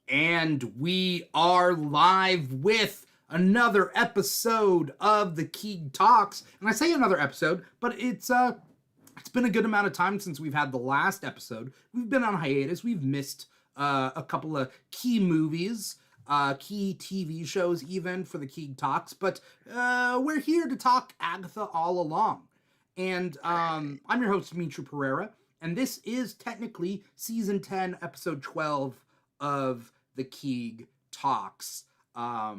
And we are live with another episode of the Keeg Talks. And I say another episode, but it's been a good amount of time since we've had the last episode. We've been on hiatus. We've missed a couple of key movies, key TV shows even for the Keeg Talks, but we're here to talk Agatha all along. And I'm your host, Dimitri Pereira, and this is technically season 10, episode 12 of the Keeg Talks. Yeah,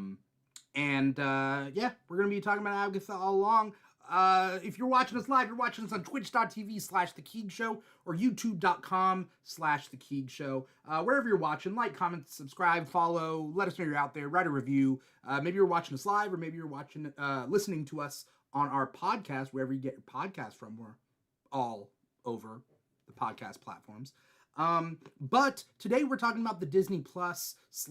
we're going to be talking about Agatha all along. If you're watching us live, you're watching us on twitch.tv/The Keeg Show or youtube.com/The Keeg Show. Wherever you're watching, like, comment, subscribe, follow, let us know you're out there, write a review. Maybe you're watching us live, or maybe you're listening to us on our podcast, wherever you get your podcast from. We're all over the podcast platforms. But today we're talking about the Disney Plus /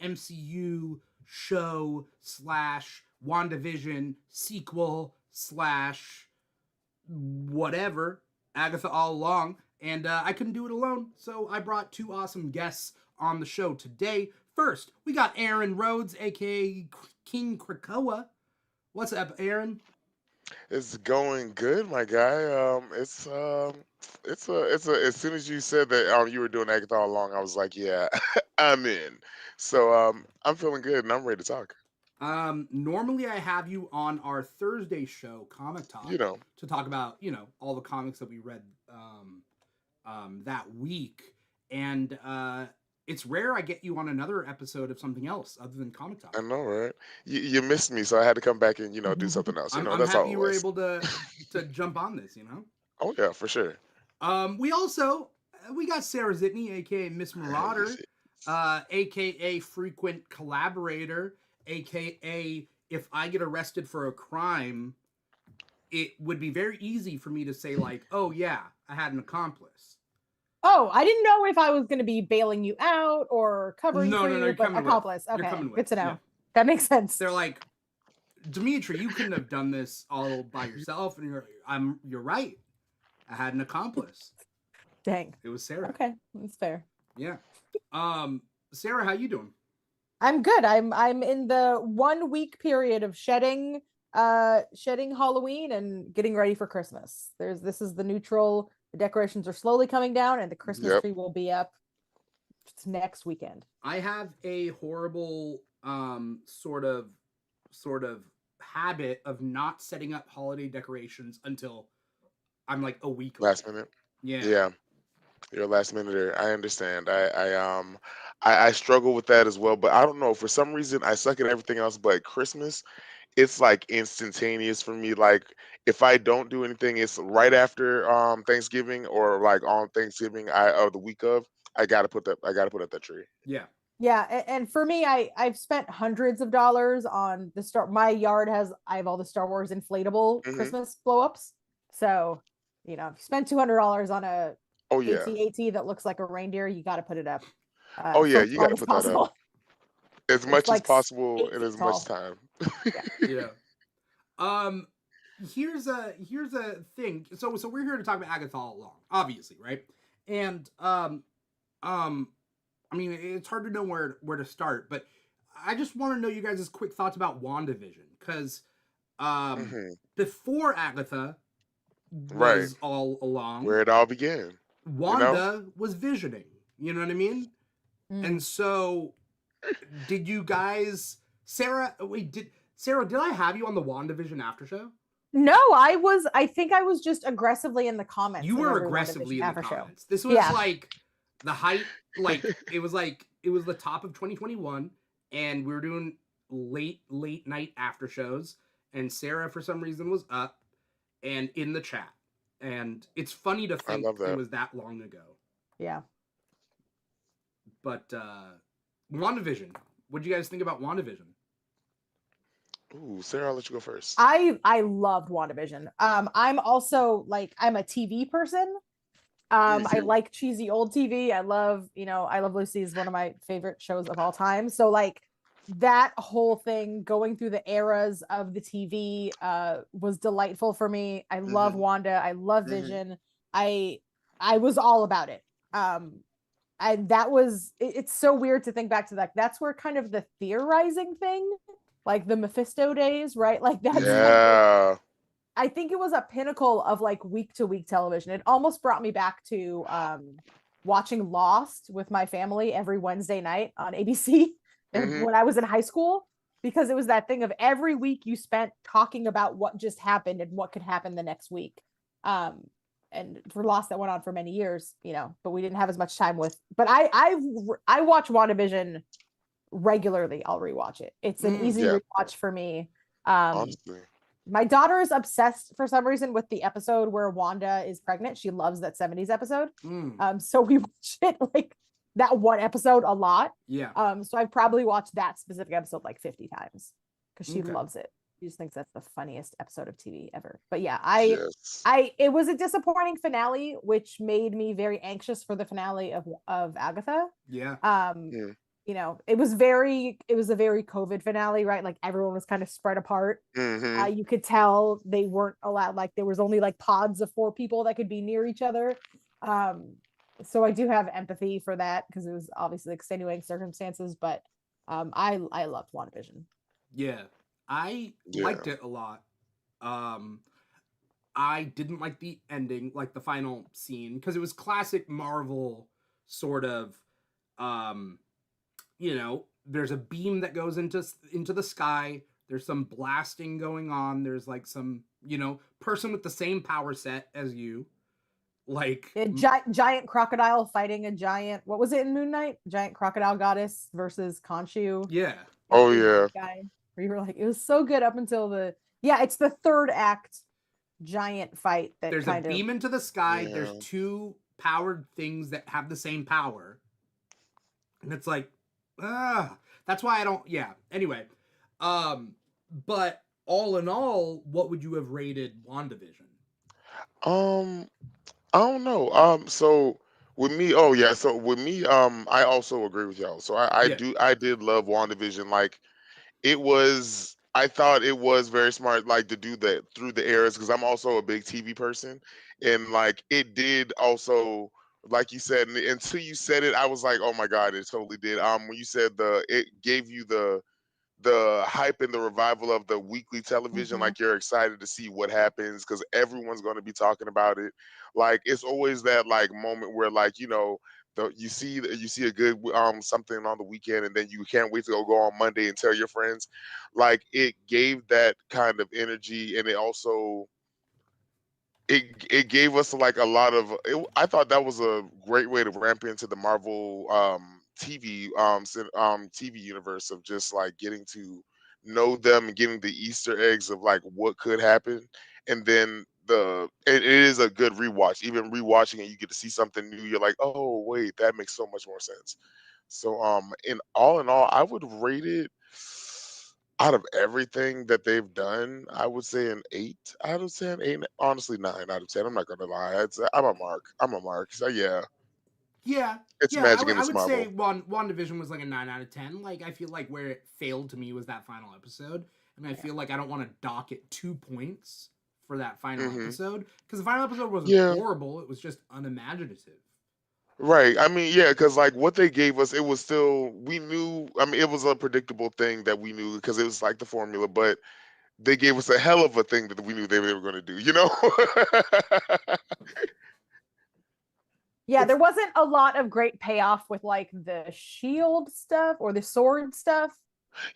MCU show / WandaVision sequel / whatever, Agatha all along. And I couldn't do it alone, so I brought two awesome guests on the show today. First, we got Aaron Rhodes, aka King Krakoa. What's up, Aaron? It's going good, my guy. As soon as you said that you were doing Agatha all along, I was like, yeah, I'm in. So I'm feeling good and I'm ready to talk. Normally I have you on our Thursday show, Comic You Talk, know, to talk about, all the comics that we read that week. And it's rare I get you on another episode of something else other than Comic Talk. I know, right? You missed me, so I had to come back and do something else. I'm That's all happy it you were was. able to jump on this. Oh yeah, for sure. We also we got Sarah Zitney, aka Miss Marauder, aka frequent collaborator, aka if I get arrested for a crime, it would be very easy for me to say, like, oh yeah, I had an accomplice. Oh, I didn't know if I was going to be bailing you out or covering No, for no, no, you, you're but coming accomplice. with. You're Okay, coming with. good to know. Yeah. That makes sense. They're like, Dimitri, you couldn't have done this all by yourself, and you're right. I had an accomplice. Dang. It was Sarah. Okay, that's fair. Yeah. Sarah, how you doing? I'm good. I'm in the 1 week period of shedding Halloween and getting ready for Christmas. This is the neutral. The decorations are slowly coming down and the Christmas Yep. tree will be up next weekend. I have a horrible sort of habit of not setting up holiday decorations until I'm like a week Last away. minute. Yeah. Yeah. You're a last minute. I understand. I struggle with that as well, but I don't know. For some reason, I suck at everything else, but Christmas, it's like instantaneous for me. Like if I don't do anything, it's right after Thanksgiving or like on Thanksgiving, or the week of. I gotta put up that tree. Yeah. Yeah, and for me, I've spent hundreds of dollars on the Star. My yard I have all the Star Wars inflatable Hmm. Christmas blow ups. So, if you spend $200 on a Oh yeah. AT-AT that looks like a reindeer, you got to put it up Oh yeah. for as You long gotta as put that up possible. as It's much as like possible 8 in feet as much tall. time. Yeah. Um here's a thing. So we're here to talk about Agatha all along, obviously, right? And I mean, it's hard to know where to start, but I just want to know you guys' quick thoughts about WandaVision, because Hmm. before Agatha Right. was all along, Where it all began. You know. Wanda was visioning. You know what I mean? And Mm. so, did you guys, Sarah? Wait, did I have you on the WandaVision after show? No, I think I was just aggressively in the comments. You in were every aggressively in WandaVision the after show. comments. This was Yeah. like the height, like it was the top of 2021, and we were doing late night after shows, and Sarah for some reason was up and in the chat, and it's funny to I think love it that. was that long ago. Yeah. But WandaVision, what do you guys think about WandaVision? Ooh, Sarah, I'll let you go first. I loved WandaVision. I'm also like I'm a TV person. Me I too. like cheesy old TV. I love Lucy is one of my favorite shows of all time. So like that whole thing going through the eras of the TV was delightful for me. I love Hmm. Wanda. I love Hmm. Vision. I I was all about it. and that was it's so weird to think back to that. That's where kind of the theorizing thing, like the Mephisto days, right? Like that's kind of, Yeah. I think it was a pinnacle of like week to week television. It almost brought me back to watching Lost with my family every Wednesday night on ABC Hmm. when I was in high school, because it was that thing of every week you spent talking about what just happened and what could happen the next week. And for Lost, that went on for many years, but we didn't have as much time with. But I watch WandaVision regularly. I'll rewatch it. It's an easy Yeah. rewatch for me. Um, Honestly. my daughter is obsessed for some reason with the episode where Wanda is pregnant. She loves that 70s episode. So we watch it like that one episode a lot. Yeah. So I've probably watched that specific episode like 50 times because she Okay. loves it. She just thinks that's the funniest episode of TV ever. But yeah, Yes. it was a disappointing finale, which made me very anxious for the finale of Agatha. Yeah. Yeah. It was a very COVID finale, right? Like everyone was kind of spread apart. Hmm. You could tell they weren't allowed, like there was only like pods of 4 people that could be near each other. So I do have empathy for that because it was obviously extenuating circumstances, but I loved WandaVision. Yeah. I Yeah. liked it a lot. I didn't like the ending, like the final scene, because it was classic Marvel sort of, there's a beam that goes into the sky. There's some blasting going on. There's like some, person with the same power set as you. Like A giant crocodile fighting a giant, what was it in Moon Knight? Giant crocodile goddess versus Khonshu. yeah. Oh yeah. Guy, where you were like, it was so good up until it's the third act giant fight that There's a beam into the sky. Yeah. There's 2 powered things that have the same power. And it's like, that's why I don't, yeah. Anyway, but all in all, what would you have rated WandaVision? I don't know. So with me, oh yeah, so with me, I also agree with y'all. So Yeah. I did love WandaVision. Like I thought it was very smart, like to do that through the eras, because I'm also a big TV person, and like it did also, like you said, until you said it, I was like, oh my god, it totally did. When you said it gave you the hype and the revival of the weekly television, like you're excited to see what happens because everyone's going to be talking about it. Like it's always that like moment where like you see a good something on the weekend and then you can't wait to go on Monday and tell your friends. Like it gave that kind of energy, and it also it gave us like a lot of I thought that was a great way to ramp into the Marvel TV universe of just like getting to know them and getting the Easter eggs of like what could happen. And then it is a good rewatch. Even rewatching it, you get to see something new. You're like, oh wait, that makes so much more sense. So in all, I would rate it out of everything that they've done, I would say an 8 out of 10. Eight, honestly, 9 out of 10. I'm not gonna lie. I'm a mark. I'm a mark. So yeah, Yeah. it's Yeah, magic and I it's would say Marvel. WandaVision was like a 9 out of 10. Like, I feel like where it failed to me was that final episode. And I feel like I don't want to dock it 2 points for that final Hmm. episode. Because the final episode wasn't Yeah, horrible. It was just unimaginative. right. I mean, yeah, because like what they gave us, it was still we knew. I mean, it was a predictable thing that we knew because it was like the formula, but they gave us a hell of a thing that we knew they were going to do. Yeah, It's, there wasn't a lot of great payoff with like the shield stuff or the sword stuff.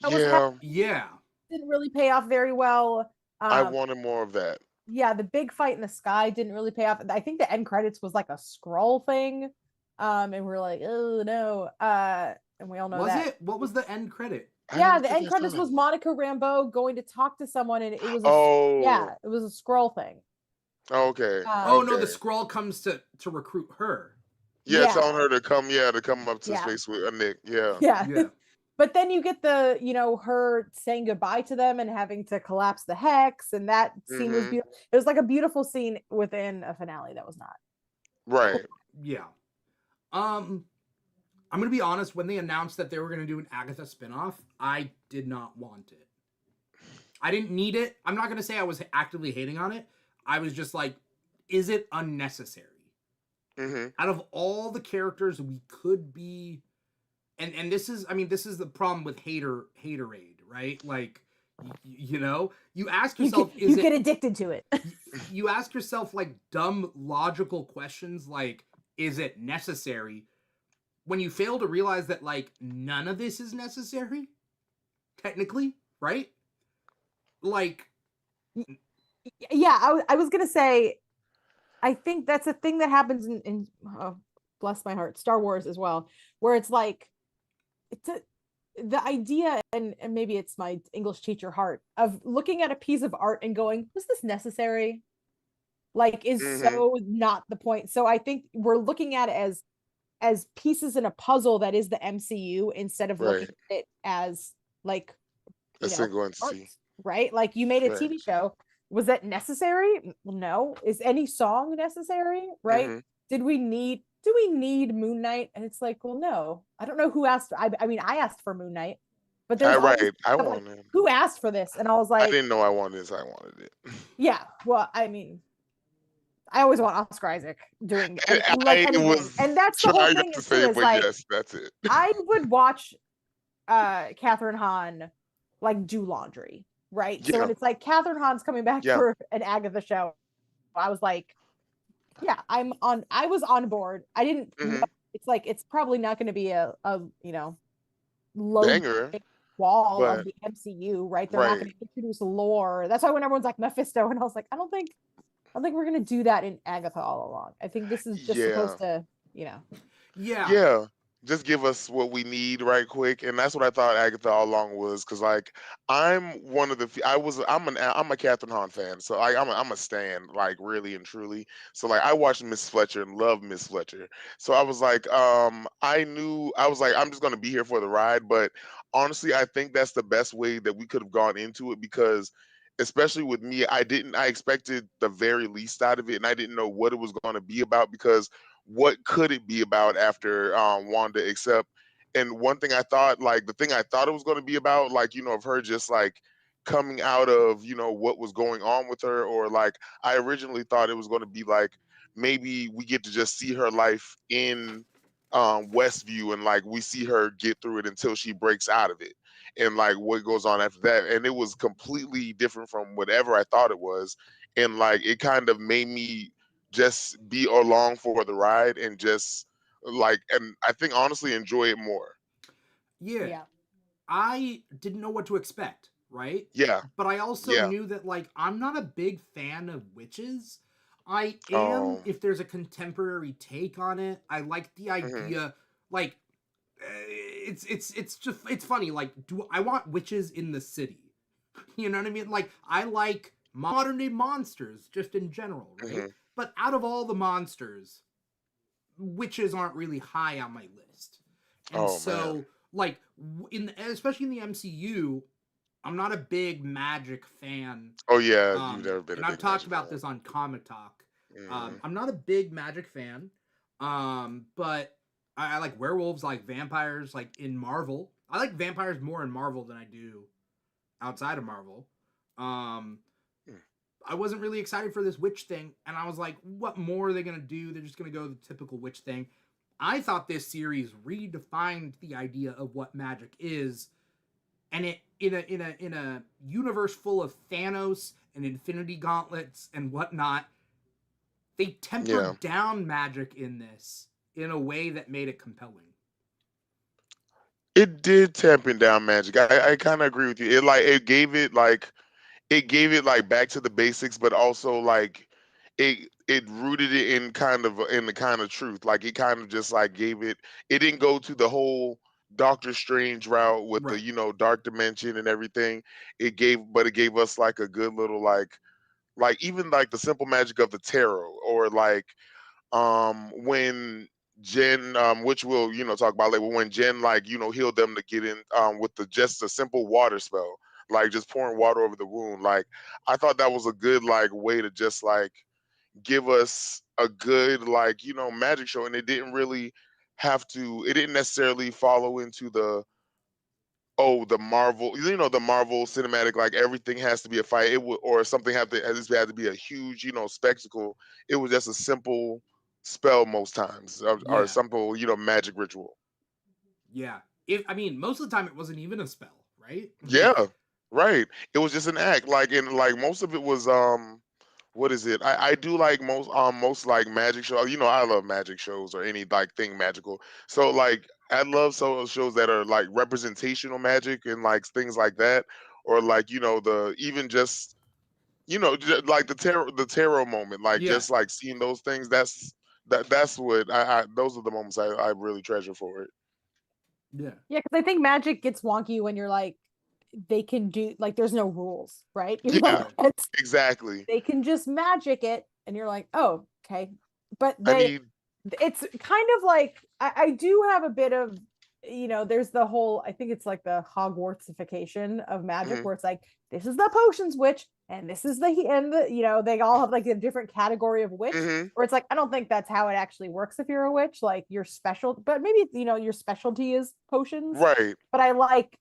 Yeah, yeah. Didn't really pay off very well. I Um, wanted more of that. yeah, the big fight in the sky didn't really pay off. I think the end credits was like a scroll thing. And we're like, oh no. And we all know Was that. it? What was the end credit? I Yeah, don't the think end I saw credits that was one. Monica Rambeau going to talk to someone, and it was Oh, it was a scroll thing. okay, Oh no, the okay. scroll comes to recruit her. Yeah, Yeah, telling her to come up to yeah, space with a Nick. Yeah. yeah. Yeah. But then you get her saying goodbye to them and having to collapse the hex, and that scene was Hmm. beautiful. It was like a beautiful scene within a finale that was not. Right. Yeah. I'm gonna be honest, when they announced that they were gonna do an Agatha spinoff, I did not want it. I didn't need it. I'm not gonna say I was actively hating on it. I was just like, is it unnecessary? Hmm. Out of all the characters we could be, and this is, I mean, this is the problem with haterade, right? Like, you ask yourself, is You it? get addicted to it. You ask yourself like dumb logical questions like, is it necessary? When you fail to realize that like none of this is necessary, technically, right? Like, Yeah, I was gonna say, I think that's a thing that happens in oh, bless my heart, Star Wars as well, where it's like it's the idea, and maybe it's my English teacher heart of looking at a piece of art and going, was this necessary? Like, is Hmm. so not the point. So I think we're looking at it as pieces in a puzzle that is the MCU, instead of looking Right. at it as like, A you know, single art, entity. right? Like, you made a Right. TV show. Was that necessary? No. Is any song necessary? Right? Hmm. Do we need Moon Knight? And it's like, well, no. I don't know who asked. I mean, I asked for Moon Knight, but there's I always right. I like, wanted. who asked for this? And I was I like, didn't know I wanted this. I wanted it. yeah, well, I mean, I always want Oscar Isaac doing like I anything. was And that's the whole trying not thing to is too, say it, is but like, yes, that's it. I would watch Catherine Hahn like do laundry, right? So when Yeah. it's like Catherine Hahn's coming back Yeah. for an Agatha show, I was like, yeah, I was on board. I didn't know, Hmm. it's like, it's probably not going to be a low Banger, wall of but the MCU, right? They're not right. going to introduce lore. That's why when everyone's like Mephisto, and I was like, I don't think we're going to do that in Agatha all along. I think this is just Yeah. supposed to, you know. yeah, Yeah, just give us what we need right quick, and that's what I thought Agatha all along was. Because like I'm one of the I'm a Catherine Hahn fan, so I'm a stan, like really and truly. So like I watched Miss Fletcher and love Miss Fletcher. So I was like, I was like, I'm just gonna be here for the ride. But honestly, I think that's the best way that we could have gone into it, because especially with me, I expected the very least out of it, and I didn't know what it was going to be about, because what could it be about after Wanda, except, and one thing I thought, like the thing I thought it was going to be about, like, of her just like coming out of, what was going on with her, or like I originally thought it was going to be like maybe we get to just see her life in Westview, and like we see her get through it until she breaks out of it, and like what goes on after that. And it was completely different from whatever I thought it was. And like it kind of made me just be along for the ride, and just like, and I think honestly enjoy it more. yeah. Yeah. I didn't know what to expect, right? Yeah. But I also Yeah. knew that like I'm not a big fan of witches. I am Um. if there's a contemporary take on it. I like the Mhm. idea, like it's just it's funny. Like, do I want witches in the city? You know what I mean? Like, I like modern day monsters just in general, right? Mhm. But out of all the monsters, witches aren't really high on my list. And Oh man. so, like, especially in the MCU, I'm not a big magic fan. Oh yeah. You've never been a And I've big talked Magic about fan. this on Comic Talk. Mhm. I'm not a big magic fan. But I like werewolves, like vampires, like in Marvel. I like vampires more in Marvel than I do outside of Marvel. Um, Mm. I wasn't really excited for this witch thing, and I was like, what more are they gonna do? They're just gonna go the typical witch thing. I thought this series redefined the idea of what magic is, and it in a universe full of Thanos and Infinity Gauntlets and whatnot, they Yeah. tempered down magic in this in a way that made it compelling. It did tampen down magic. I kind of agree with you. It gave it like back to the basics, but also like it rooted it in kind of in the kind of truth. Like it kind of just like gave it. It didn't go to the whole Doctor Strange route with the Right. dark dimension and everything. But it gave us like a good little like even like the simple magic of the tarot, or like when Jen, which we'll talk about later, when Jen like healed them to get in with the just a simple water spell, like just pouring water over the wound. Like I thought that was a good like way to just like give us a good like magic show, and it didn't really have to. It didn't necessarily follow into the the Marvel, the Marvel cinematic, like everything has to be a fight. It would, or something have to, has to be a huge, spectacle. It was just a simple spell most times, or Yeah. simple, magic ritual. Yeah. Most of the time it wasn't even a spell, right? Yeah, right. It was just an act. Like, and like most of it was what is it? I do like most like magic shows. I love magic shows or any like thing magical. So like I love some shows that are like representational magic and like things like that, or like the even just like the tarot moment, like Yeah. just like seeing those things. That's what those are the moments I really treasure for it. Yeah. Yeah, because I think magic gets wonky when you're like, they can do like there's no rules, right? You're like, Yeah, Right. exactly. they can just magic it, and you're like, oh, okay. But I mean, it's kind of like I do have a bit of, there's the whole, I think it's like the Hogwartsification of magic, mhm, where it's like, this is the potions witch, and this is they all have like a different category of witch, mhm, where it's like, I don't think that's how it actually works if you're a witch. Like, you're special, but maybe your specialty is potions. right, But I like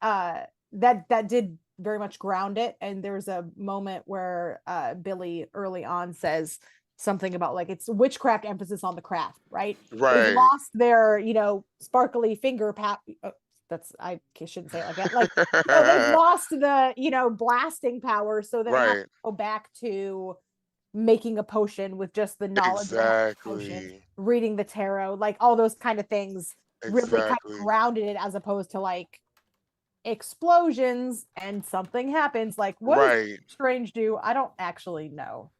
that did very much ground it. And there's a moment where Billy early on says something about like, it's witchcraft, emphasis on the craft, right? They've right. lost their sparkly finger pat. That's, I shouldn't say it like that. Like, they've lost the blasting power, so they have to Right. go back to making a potion with just the knowledge of how to make potions, Exactly. reading the tarot, like all those kind of things really kind of Exactly. grounded it, as opposed to like explosions and something happens. Like, what does Right. Strange do? I don't actually know.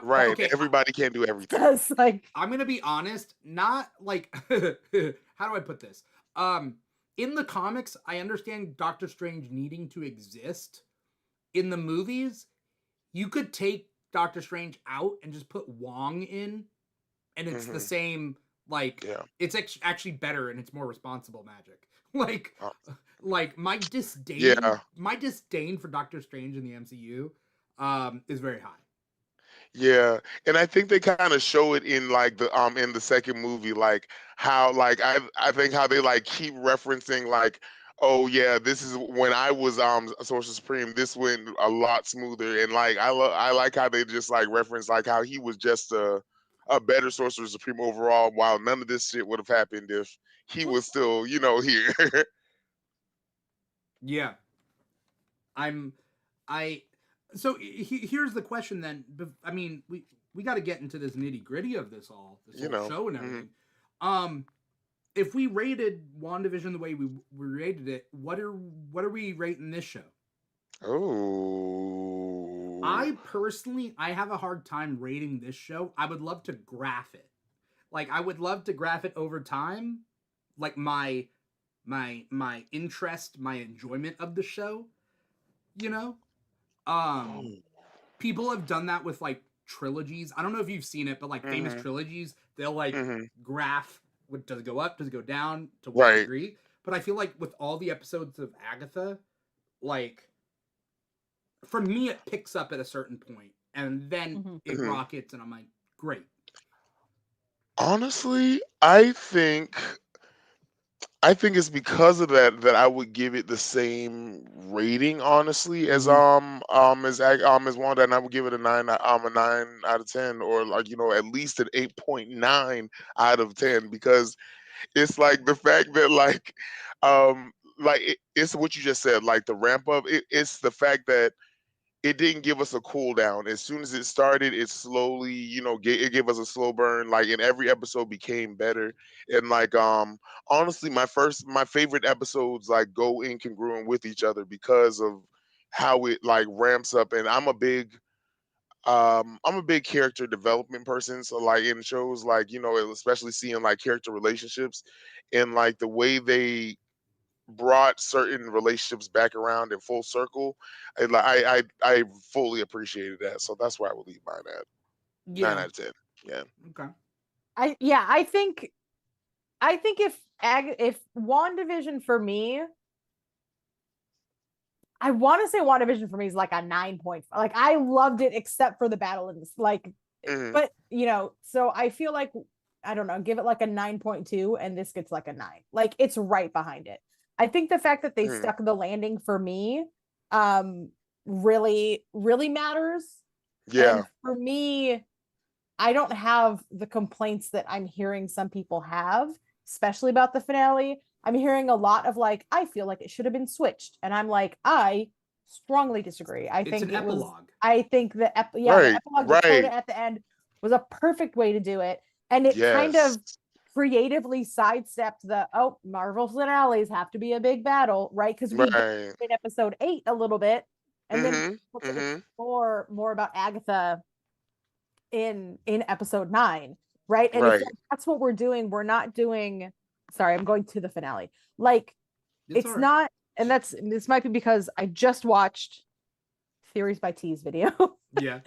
Right. Okay, Everybody can't do everything. Does like, I'm gonna be honest, not like how do I put this? In the comics, I understand Doctor Strange needing to exist. In the movies, you could take Doctor Strange out and just put Wong in, and it's the Hmm. same. Like, Yeah. it's actually better and it's more responsible magic. Like, Uh, like yeah. my disdain for Doctor Strange in the MCU, is very high. Yeah, and I think they kind of show it in like the second movie, like how like I think how they like keep referencing like, oh yeah, this is when I was Sorcerer Supreme. This went a lot smoother, and like I like how they just like reference like how he was just a better Sorcerer Supreme overall, while none of this shit would have happened if he was still here. Yeah, I'm, I. So here's the question then. We got to get into this nitty gritty of this you whole know. show and Mhm. everything. Um, if we rated WandaVision the way we rated it, what are we rating this show? Oh. I have a hard time rating this show. I would love to graph it. Like, I would love to graph it over time, like my interest, my enjoyment of the show, you know? Um Oh. People have done that with like trilogies. I don't know if you've seen it, but like famous Mhm. trilogies, they'll like Mhm. graph what does it go up, does it go down, to what Right. degree. But I feel like with all the episodes of Agatha, like, for me it picks up at a certain point and then mhm. it Mhm. rockets and I'm like, great. Honestly, I think it's because of that I would give it the same rating, honestly, as Mm-hmm. as Wanda, and I would give it a 9 out of 10, or like at least an 8.9 out of 10, because it's like the fact that like it's what you just said, like the ramp up. It's the fact that it didn't give us a cool down. As soon as it started, it slowly, it gave us a slow burn. Like, and every episode became better. And like, honestly, my favorite episodes like go incongruent with each other because of how it like ramps up. And I'm a big character development person. So like in shows, like especially seeing like character relationships and like the way they brought certain relationships back around in full circle. I fully appreciated that, so that's why I would leave mine at nine Yeah. out of ten. Yeah. Okay. I think if WandaVision for me, I want to say WandaVision for me is like a 9.5. Like, I loved it except for the battle in this. Like, Hmm. but so I feel like, I don't know, give it like a 9.2, and this gets like a 9. Like, it's right behind it. I think the fact that they Hmm. stuck the landing for me really, really matters. And Yeah. for me, I don't have the complaints that I'm hearing some people have, especially about the finale. I'm hearing a lot of like, I feel like it should have been switched. And I'm like, I strongly disagree. I It's think an it was, epilogue. I think the Right, epilogue, the right. coda at the end was a perfect way to do it. And it kind Yes. of creatively sidestepped the, oh, Marvel finales have to be a big battle, right? Because we did Right. in episode 8 a little bit. And then Mhm. we'll Mhm. explore more about Agatha in episode 9, right? And it's Right. like that's what we're doing. We're not doing, sorry, I'm going to the finale. Like It's all it's right. not, and this might be because I just watched Theories by T's video. Yeah.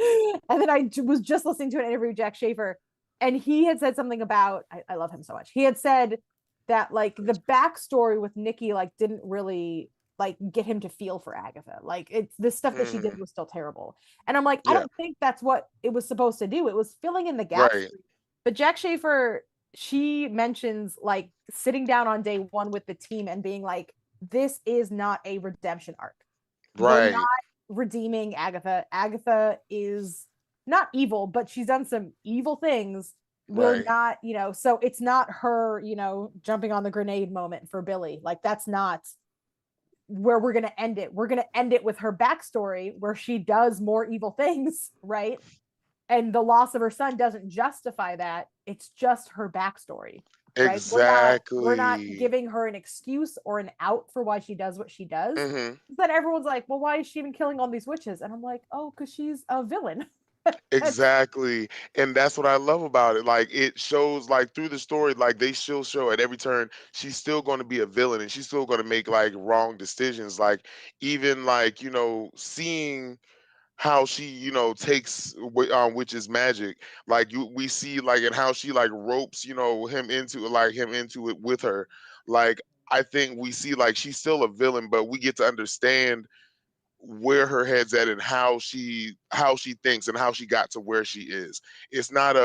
And then I was just listening to an interview with Jack Schaefer, and he had said something about, I love him so much. He had said that like the backstory with Nikki like didn't really like get him to feel for Agatha. Like it's this stuff that she did Mhm. was still terrible. And I'm like, I Yeah. don't think that's what it was supposed to do. It was filling in the gaps. Right. But Jack Schaefer, she mentions like sitting down on day 1 with the team and being like, this is not a redemption arc. We're not Right. redeeming Agatha. Agatha is not evil, but she's done some evil things. We're Right. not, so it's not her, jumping on the grenade moment for Billy. Like that's not where we're going to end it. We're going to end it with her backstory where she does more evil things, right? And the loss of her son doesn't justify that. It's just her backstory, right? We're not Exactly. giving her an excuse or an out for why she does what she does. Mhm. Then everyone's like, well, why is she even killing all these witches? And I'm like, oh, because she's a villain. Exactly. And that's what I love about it. Like it shows like through the story, like they still show at every turn, she's still going to be a villain and she's still going to make like wrong decisions. Like even like, seeing how she takes witch's magic, like we see like and how she like ropes him into it with her. Like I think we see like she's still a villain, but we get to understand where her head's at and how she thinks and how she got to where she is. It's not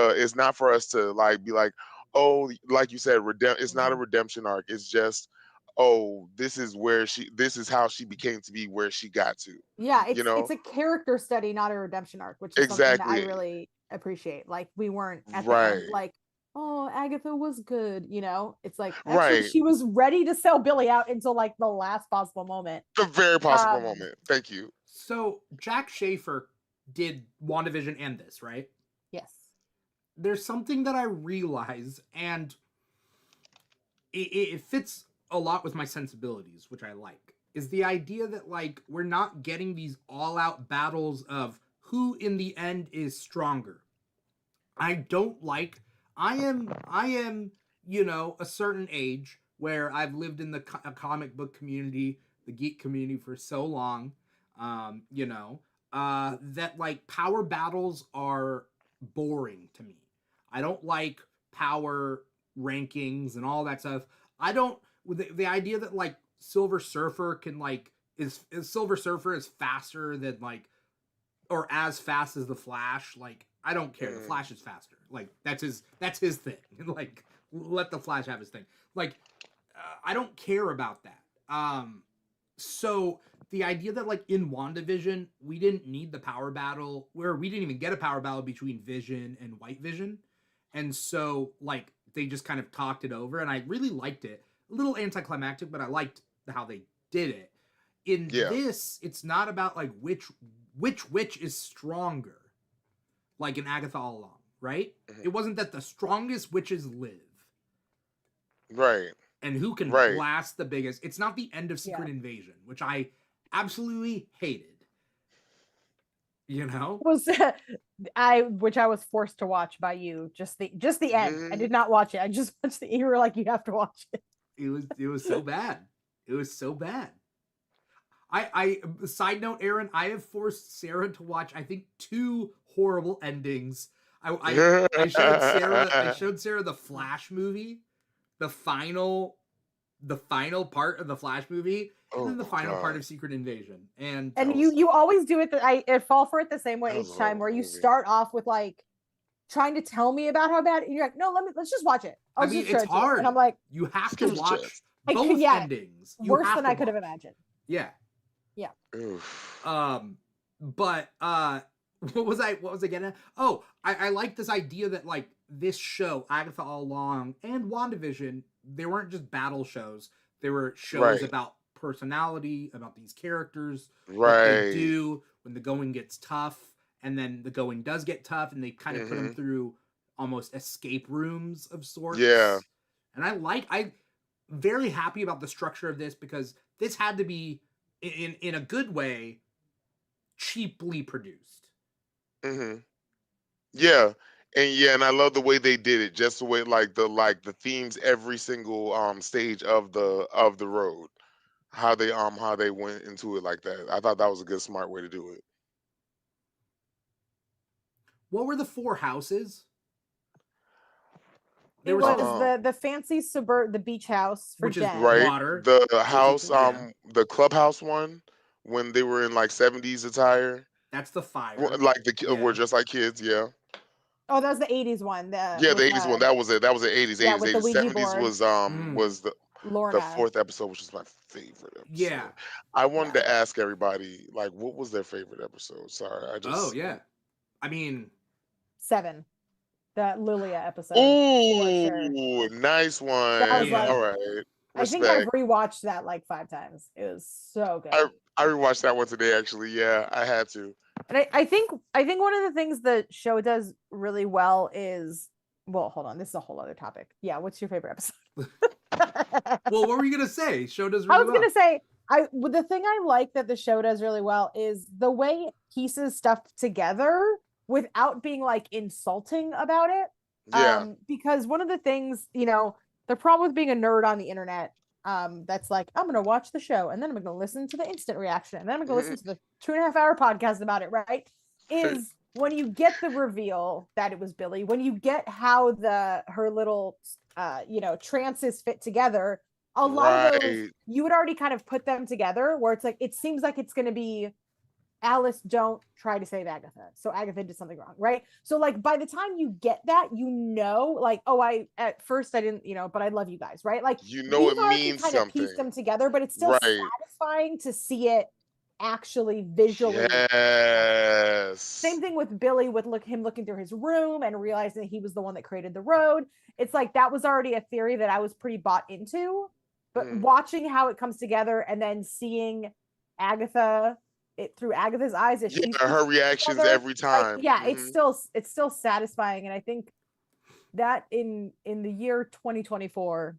for us to like be like, oh, like you said, it's not a redemption arc. It's just, oh, this is how she became to be where she got to. Yeah, you it's know a character study, not a redemption arc, which is something that I exactly. really appreciate. Like we weren't at the end Right. like, oh, Agatha was good, It's like actually Right. she was ready to sell Billy out until like the last possible moment. The very possible Um, moment. Thank you. So Jack Schaefer did WandaVision and this, right? yes. There's something that I realize, and it fits a lot with my sensibilities, which I like, is the idea that like we're not getting these all-out battles of who in the end is stronger. I don't like. I am a certain age where I've lived in the comic book community, the geek community for so long. That like power battles are boring to me. I don't like power rankings and all that stuff. I don't with the idea that like Silver Surfer can like is Silver Surfer is faster than like or as fast as the Flash. Like I don't care. The Mm. Flash is faster. Like that's his thing. Like let the Flash have his thing. Like I don't care about that. So the idea that like in WandaVision we didn't need the power battle, where we didn't even get a power battle between Vision and White Vision, and so like they just kind of talked it over, and I really liked it. A little anticlimactic, but I liked how they did it. In Yeah. this, it's not about like which witch is stronger, like in Agatha All Along, right? Mhm. It wasn't that the strongest witches live Right. and who can Right. blast the biggest. It's not the end of Secret Invasion, which I absolutely hated. Was which I was forced to watch by you, just the end. I Mhm. did not watch it. I just watched you were like, you have to watch it. It was so bad. It was so bad. I side note, Aaron, I have forced Sarah to watch I think 2 horrible endings. I showed Sarah the Flash movie, the final part of the Flash movie, and then Oh the final part God. of Secret Invasion. And That And was you always do it that I fall for it the same way that was each a time, horrible where you movie. start off with like trying to tell me about how bad, and you're like, no, let's just watch it. I mean, just it's show it to you. hard. And I'm like, You have Just to give us a watch chance. both yeah, endings. You worse have than to I could have watch. imagined. Yeah. Oof. But what was I getting at? Oh, I like this idea that like this show, Agatha All Along and WandaVision, they weren't just battle shows. They were shows Right. about personality, about these characters, what they Right. do when the going gets tough, and then the going does get tough, and they kind of put them Hmm. through almost escape rooms of Yeah. sorts. And I very happy about the structure of this because this had to be in a good way cheaply produced. Hmm. Yeah. And I love the way they did it, just the way like the themes every single stage of the road. How they went into it like that. I thought that was a good smart way to do it. What were the four houses? It There was was Um the fancy suburb, the beach house for which is Jen. right. water, The which is house, yeah, the clubhouse one when they were in like 70s attire. that's the fire. Like were Yeah. just like kids, yeah. Oh, that was the '80s one. The Yeah, the with 80s one. That was it. That was the 80s, yeah, 80s, with the 80s. Ouija 70s board, Mm. was the Lorna. fourth episode, which is my favorite Yeah. episode. I wanted Yeah. to ask everybody, like, what was their favorite episode? Sorry, I Oh just yeah. I mean, 7, the Lilia episode for sure. ooh, nice That was one. like, yeah. All right. I think I've Respect. rewatched that like 5 times. It was so I good. I rewatched that one today actually. Yeah, I had to. And I think one of the things the show does really well is, well, hold on, this is a whole other topic. Yeah, what's your favorite episode? Well, what were you gonna say? Show does I really was well. gonna say, the thing I like that the show does really well is the way it pieces stuff together without being like insulting about it. Yeah. Because one of the things, the problem with being a nerd on the internet, that's like, I'm gonna watch the show and then I'm gonna listen to the instant reaction and then I'm gonna listen to the 2.5 hour podcast about it, right? Is when you get the reveal that it was Billy, when you get how her little trances fit together, a lot of those Right. you would already kind of put them together where it's like it seems like it's going to be Alice, don't try to save Agatha, so Agatha did something wrong, right? So like by the time you get that, like, oh, I at first I didn't, but I love you guys, right? Like You know you've it already means kind of pieced something. them together, but it's still Right. satisfying to see it actually visually. Yes. Same thing with Billy, with him looking through his room and realizing he was the one that created the road. It's like that was already a theory that I was pretty bought into, but watching how it comes together and then seeing Agatha through Agatha's eyes as she's Yeah, her reactions together, every like, time. yeah, it's still satisfying. And I think that in the year 2024,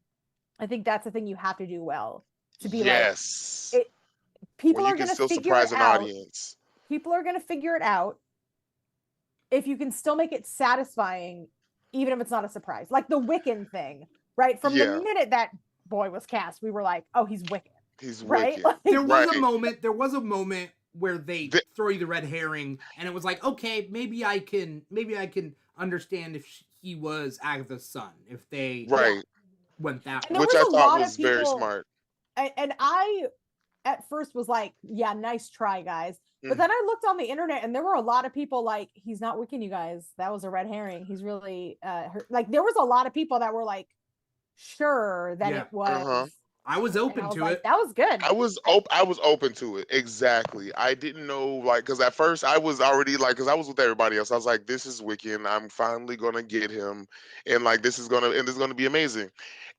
I think that's the thing you have to do well to be Yes. like it. Where People you are can going to still figure it surprise an out. audience. People are going to figure it out if you can still make it satisfying, even if it's not a surprise. Like the Wiccan thing, right? From the minute that boy was cast, we were like, oh, he's Wiccan. He's right? Wiccan. Like, There was Right. a moment where they throw you the red herring, and it was like, okay, maybe I can understand if he was Agatha's son, if they Right. went that and way. there Which I was a thought lot was of very people, smart. and I at first was like, yeah, nice try, guys. But Mm. then I looked on the internet and there were a lot of people like, he's not Wiccan, you guys. That was a red herring. He's really like, there was a lot of people that were like sure that Yeah. it was. I was And open I was to like, it. that was good. I was open to it. Exactly. I didn't know, like, because at first I was already like, because I was with everybody else. I was like, this is Wiccan. I'm finally gonna get him, and like this is gonna be amazing.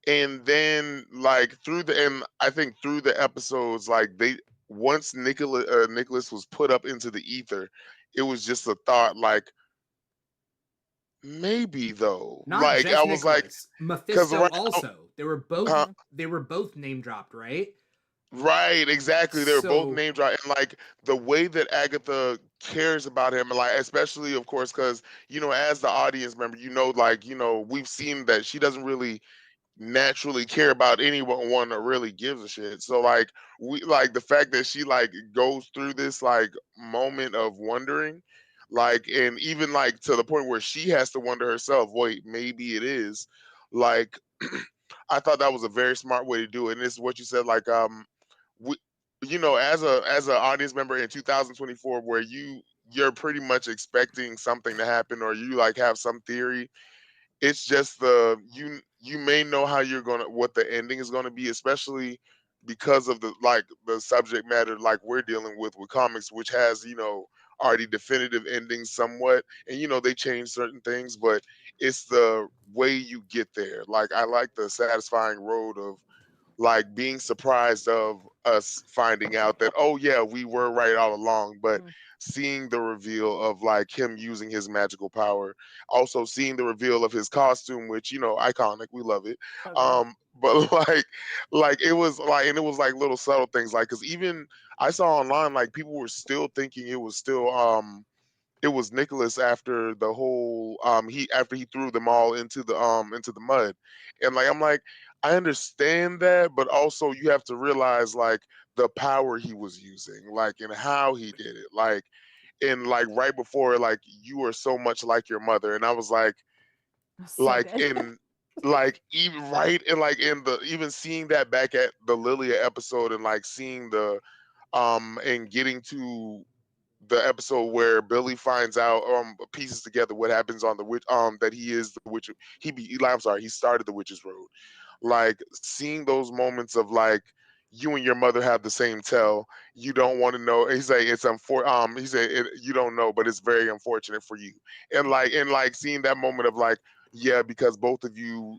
And then like I think through the episodes, like once Nicholas was put up into the ether, it was just a thought like maybe though. Not Like just I was like, Nicholas, because Mephisto also. They were both uh, name dropped, right? right, exactly. They were both So name dropped, and like the way that Agatha cares about him, and like especially, of course, because as the audience member, like we've seen that she doesn't really naturally care about anyone that really gives a shit. So like we like the fact that she like goes through this like moment of wondering, like, and even like to the point where she has to wonder herself, wait, maybe it is. Like I thought that was a very smart way to do it. And this is what you said, like we as an audience member in 2024 where you're pretty much expecting something to happen or you like have some theory. It's just you may know how what the ending is gonna be, especially because of the subject matter like we're dealing with comics, which has already definitive ending somewhat, and they change certain things, but it's the way you get there. Like I like the satisfying road of like being surprised of us finding out that, oh yeah, we were right all along, but Mhm. seeing the reveal of like him using his magical power, also seeing the reveal of his costume, which iconic, we love it. So good. But like it was like, and it was like little subtle things, like because even I saw online like people were still thinking it was Nicholas after the whole he after he threw them all into the mud. And like I'm like, I understand that, but also you have to realize like the power he was using, like and how he did it. Like and like right before, like, you are so much like your mother. And I was So like good. in like even right, and like in the even seeing that back at the Lilia episode, and like seeing the and getting to the episode where Billy finds out, pieces together what happens on the witch, that he is the witch. I'm sorry, he started the witch's road. Like seeing those moments of like you and your mother have the same tell. You don't want to know. He's like it's he said you don't know, but it's very unfortunate for you. And like seeing that moment of like, yeah, because both of you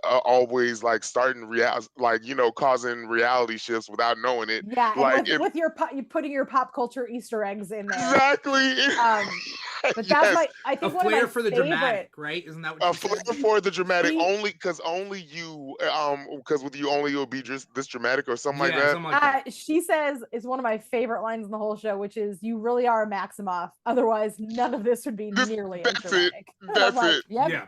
always like starting like causing reality shifts without knowing it. Yeah, and Like it with your you putting your pop culture Easter eggs in there. exactly. But that's Yes, I A think one of flair my for the favorite. dramatic, right? Isn't that what a she flavor said? for the dramatic, She only because only you, because with you only it'll be just this dramatic or something like Yeah, that. something like that. she says is one of my favorite lines in the whole show, which is "You really are a Maximoff. Otherwise, none of this would be This nearly as that's it. dramatic." And I'm That's like, it. "Yep, Yeah.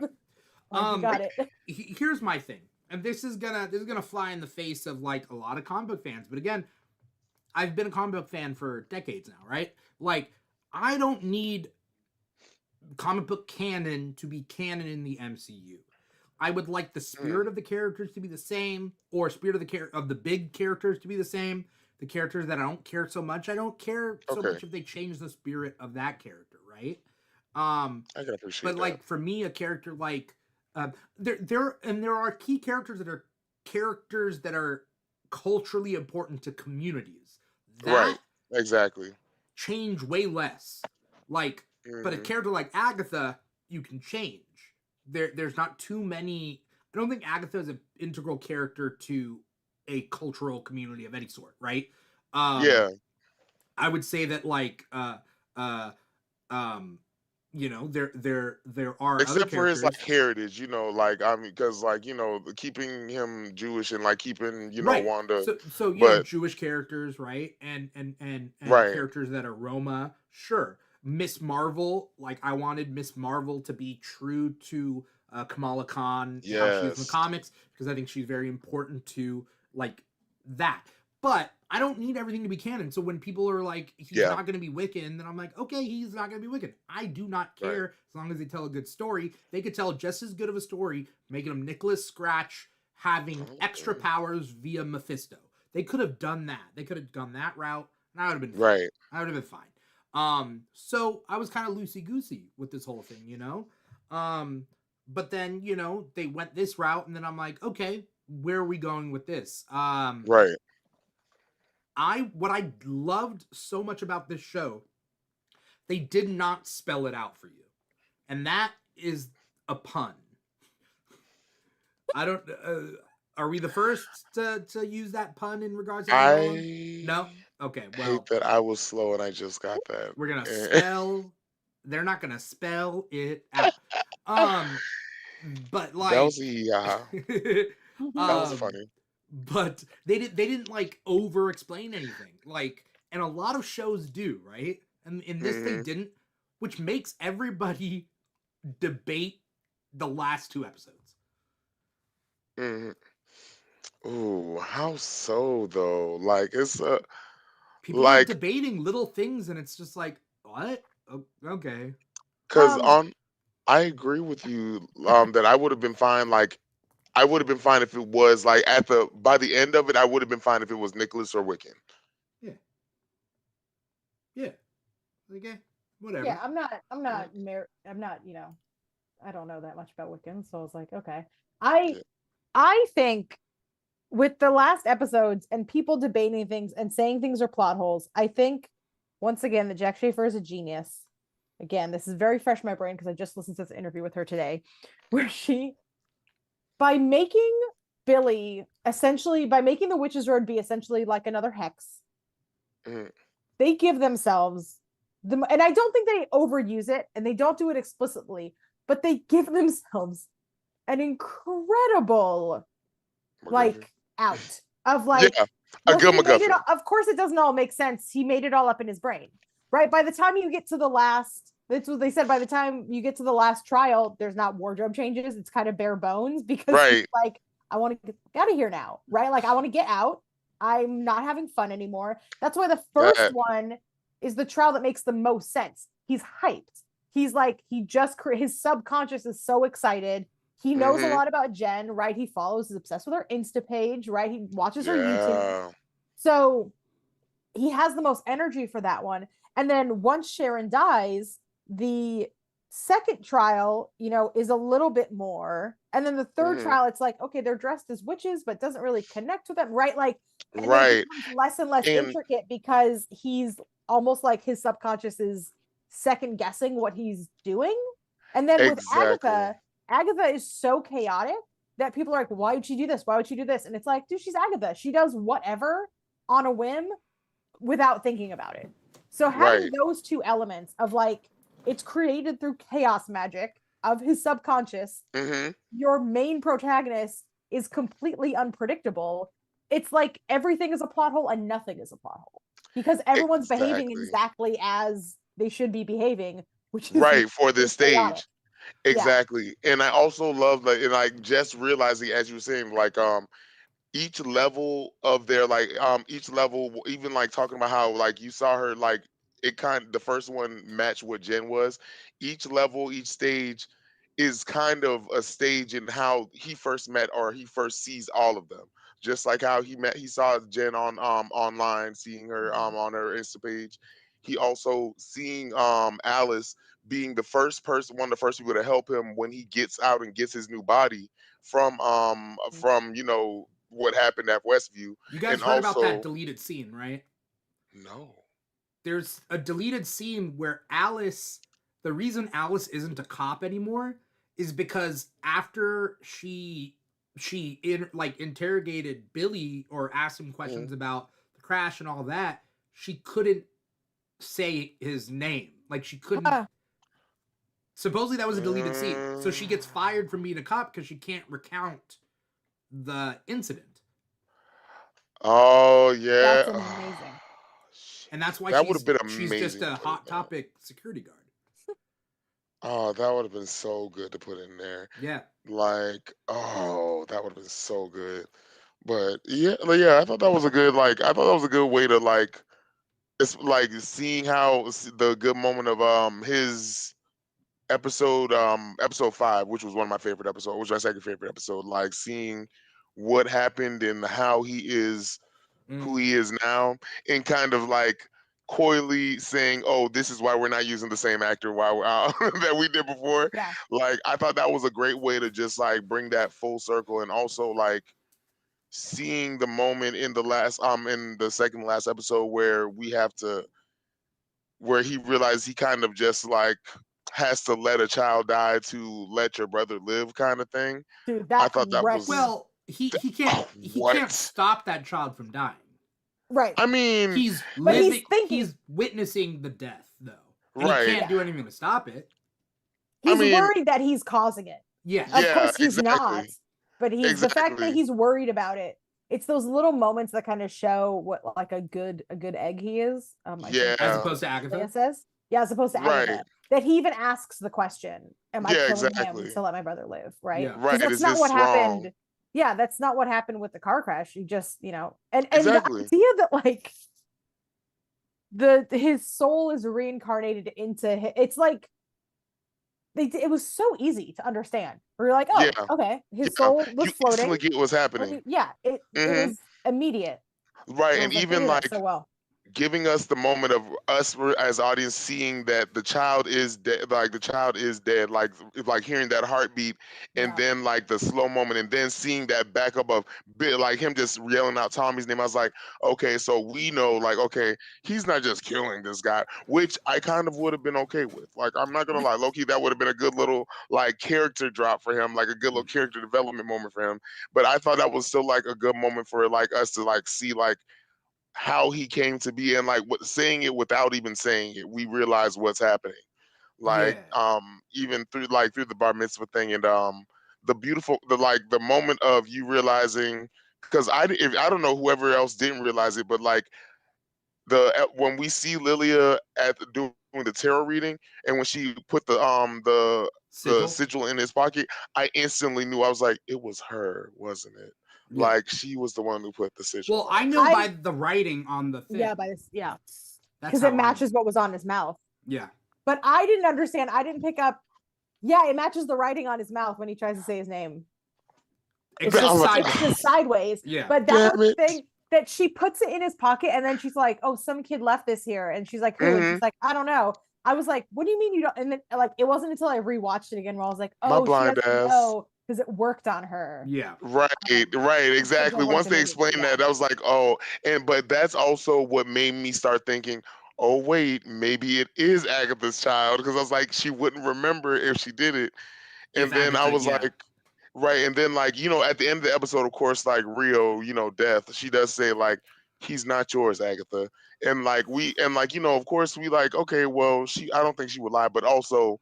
like you Um, got it." Here's my thing, and this is gonna fly in the face of like a lot of comic book fans. But again, I've been a comic book fan for decades now, right? Like, I don't need comic book canon to be canon in the MCU. I would like the Mm, spirit of the characters to be the same, or spirit of the big characters to be the same. The characters that I don't care so much, I don't care so okay, much if they change the spirit of that character, right? Um, I can but appreciate that. like for me, a character like there are key characters that are culturally important to communities Right. that Exactly. change way less. Like, but a Hmm. character like Agatha, you can change. There's not too many. I don't think Agatha is an integral character to a cultural community of any sort, right? Um, Yeah. I would say that like uh um there are other Except for his like characters, heritage, like I mean, because like keeping him Jewish and like keeping right? Wanda, So but Jewish characters, right? And right. characters that are Roma, sure. Miss Marvel, like I wanted Miss Marvel to be true to Kamala Khan, how she is in the Yes. comics, because I think she's very important to like that. But I don't need everything to be canon. So when people are like, he's Yeah. not going to be Wiccan, then I'm like, okay, he's not going to be Wiccan. I do not Right. care as long as they tell a good story. They could tell just as good of a story, making him Nicholas Scratch having extra Okay. powers via Mephisto. They could have done that. They could have gone that route, and I would have been fine. Right. I would have been fine. So I was kind of loosey goosey with this whole thing, you know. But then they went this route, and then I'm like, okay, where are we going with this? Right. What I loved so much about this show, they did not spell it out for you, and that is a pun. I don't. Are we the first to use that pun in regards to anyone? No. I Okay. hate Well, that I was slow and I just got that. we're gonna Eh, spell. They're not gonna spell it out. Um, but that was like, yeah. That was um, funny. but they didn't like over explain anything. Like, and a lot of shows do, right? And in this they Hmm. didn't, which makes everybody debate the last two episodes. Hmm. Ooh, how so though? Like it's People are like debating little things, and it's just like, what? Okay. because um, on I agree with you that I would have been fine. Like I would have been fine if it was like at the by the end of it, I would have been fine if it was Nicholas or Wiccan. Yeah. Yeah. Okay. yeah, Whatever. I'm not, I don't know that much about Wiccan, so I was like, okay. I Yeah. I think with the last episodes and people debating things and saying things are plot holes, I think once again that Jack Schaefer is a genius. Again, this is very fresh in my brain because I just listened to this interview with her today, where by making Billy by making the Witch's Road be essentially like another hex, they give themselves and I don't think they overuse it and they don't do it explicitly, but they give themselves an incredible out of a good he made MacGuffin. of course it doesn't all make sense. He made it all up in his brain, right? By the time you get to the last, that's what they said, by the time you get to the last trial, there's not wardrobe changes. It's kind of bare bones because he's like, I want to get out of here now, right? Like, I want to get out. I'm not having fun anymore. That's why the first one is the trial that makes the most sense. He's hyped. He's like, his subconscious is so excited. He knows a lot about Jen, right? He follows, is obsessed with her Insta page, right? He watches her YouTube. So he has the most energy for that one. And then once Sharon dies, the second trial, is a little bit more. And then the third trial, it's like, okay, they're dressed as witches, but doesn't really connect with them, right? Like, and then it becomes less and less intricate because he's almost like his subconscious is second guessing what he's doing. And then with Agatha is so chaotic that people are like, why would she do this? Why would she do this? And it's like, dude, she's Agatha. She does whatever on a whim without thinking about it. So having those two elements of like, it's created through chaos magic of his subconscious. Your main protagonist is completely unpredictable. It's like everything is a plot hole and nothing is a plot hole because everyone's behaving exactly as they should be behaving, which is for this stage. Chaotic. Exactly. And I also love just realizing, as you were saying, each level of their each level, even talking about how you saw her the first one matched what Jen was. Each level, each stage is kind of a stage in how he first met or he first sees all of them. Just like how he saw Jen on online, seeing her on her Insta page. He also seeing Alice being one of the first people to help him when he gets out and gets his new body from what happened at Westview. You guys heard about that deleted scene, right? No. There's a deleted scene where the reason Alice isn't a cop anymore is because after she interrogated Billy or asked him questions about the crash and all that, she couldn't say his name. Like, she couldn't. Supposedly that was a deleted scene. So she gets fired from being a cop because she can't recount the incident. Oh yeah. That's amazing. And that's why that would have been she's amazing. just a hot topic security guard. Oh, that would have been so good to put in there. Yeah. That would have been so good. But yeah, I thought that was a good way to it's like seeing how the good moment of his episode 5, which was one of my favorite episodes, which was my second favorite episode, seeing what happened and how he is who he is now, and kind of coyly saying, oh, this is why we're not using the same actor that we did before. Yeah. I thought that was a great way to just bring that full circle, and also seeing the moment in the second to last episode where he realized he kind of just has to let a child die to let your brother live, kind of thing. Dude, I thought that was he can't stop that child from dying. Right. I mean, he's witnessing the death though. And he can't do anything to stop it. He's worried that he's causing it. Yeah. Of course he's not. But the fact that he's worried about it. It's those little moments that kind of show what a good egg he is. As opposed to Agatha. It says. Yeah, as opposed to Agatha. That he even asks the question, am I killing him to let my brother live? Right? Yeah. Right. That's not what happened. Yeah, that's not what happened with the car crash. He just, and the idea that his soul is reincarnated into it's like it was so easy to understand. We're like, oh, okay, his soul was floating. You get what's happening. It was immediate. Right, and even so well. giving us the moment of us as audience seeing that the child is dead, like the child is dead, like hearing that heartbeat, and Yeah. then like the slow moment, and then seeing that backup of like him just yelling out Tommy's name. I was like, okay, so we know, like, okay, he's not just killing this guy, which I kind of would have been okay with. Like, I'm not gonna lie, Loki, that would have been a good little like character drop for him, like a good little character development moment for him. But I thought that was still like a good moment for like us to like see like how he came to be, and like what saying it without even saying it, we realize what's happening. Like Yeah. even through the bar mitzvah thing, and the moment of you realizing, because I don't know whoever else didn't realize it, but like when we see Lilia doing the tarot reading, and when she put the Sigil. sigil in his pocket, I instantly knew. I was like, it was her, wasn't it? Yeah. Like she was the one who put the sigil Well, on. I know by the writing on the thing. Yeah, by this, That's because how it matches what was on his mouth. Yeah. But I didn't understand. I didn't pick up. Yeah, it matches the writing on his mouth when he tries to say his name. It's just sideways. Yeah. But that was the thing that she puts it in his pocket, and then she's like, "Oh, some kid left this here," and she's like, "Who?" And she's like, "I don't know." I was like, "What do you mean you don't?" And then like it wasn't until I rewatched it again where I was like, "Oh, she doesn't know because it worked on her." Yeah. Right, exactly. Once they explained that, I was like, "Oh," but that's also what made me start thinking, "Oh wait, maybe it is Agatha's child," because I was like, she wouldn't remember if she did it. And then I was like, right, and then like, at the end of the episode, of course, like Rio, Death, she does say like, he's not yours, Agatha. And like of course we like, okay, well, I don't think she would lie, but also,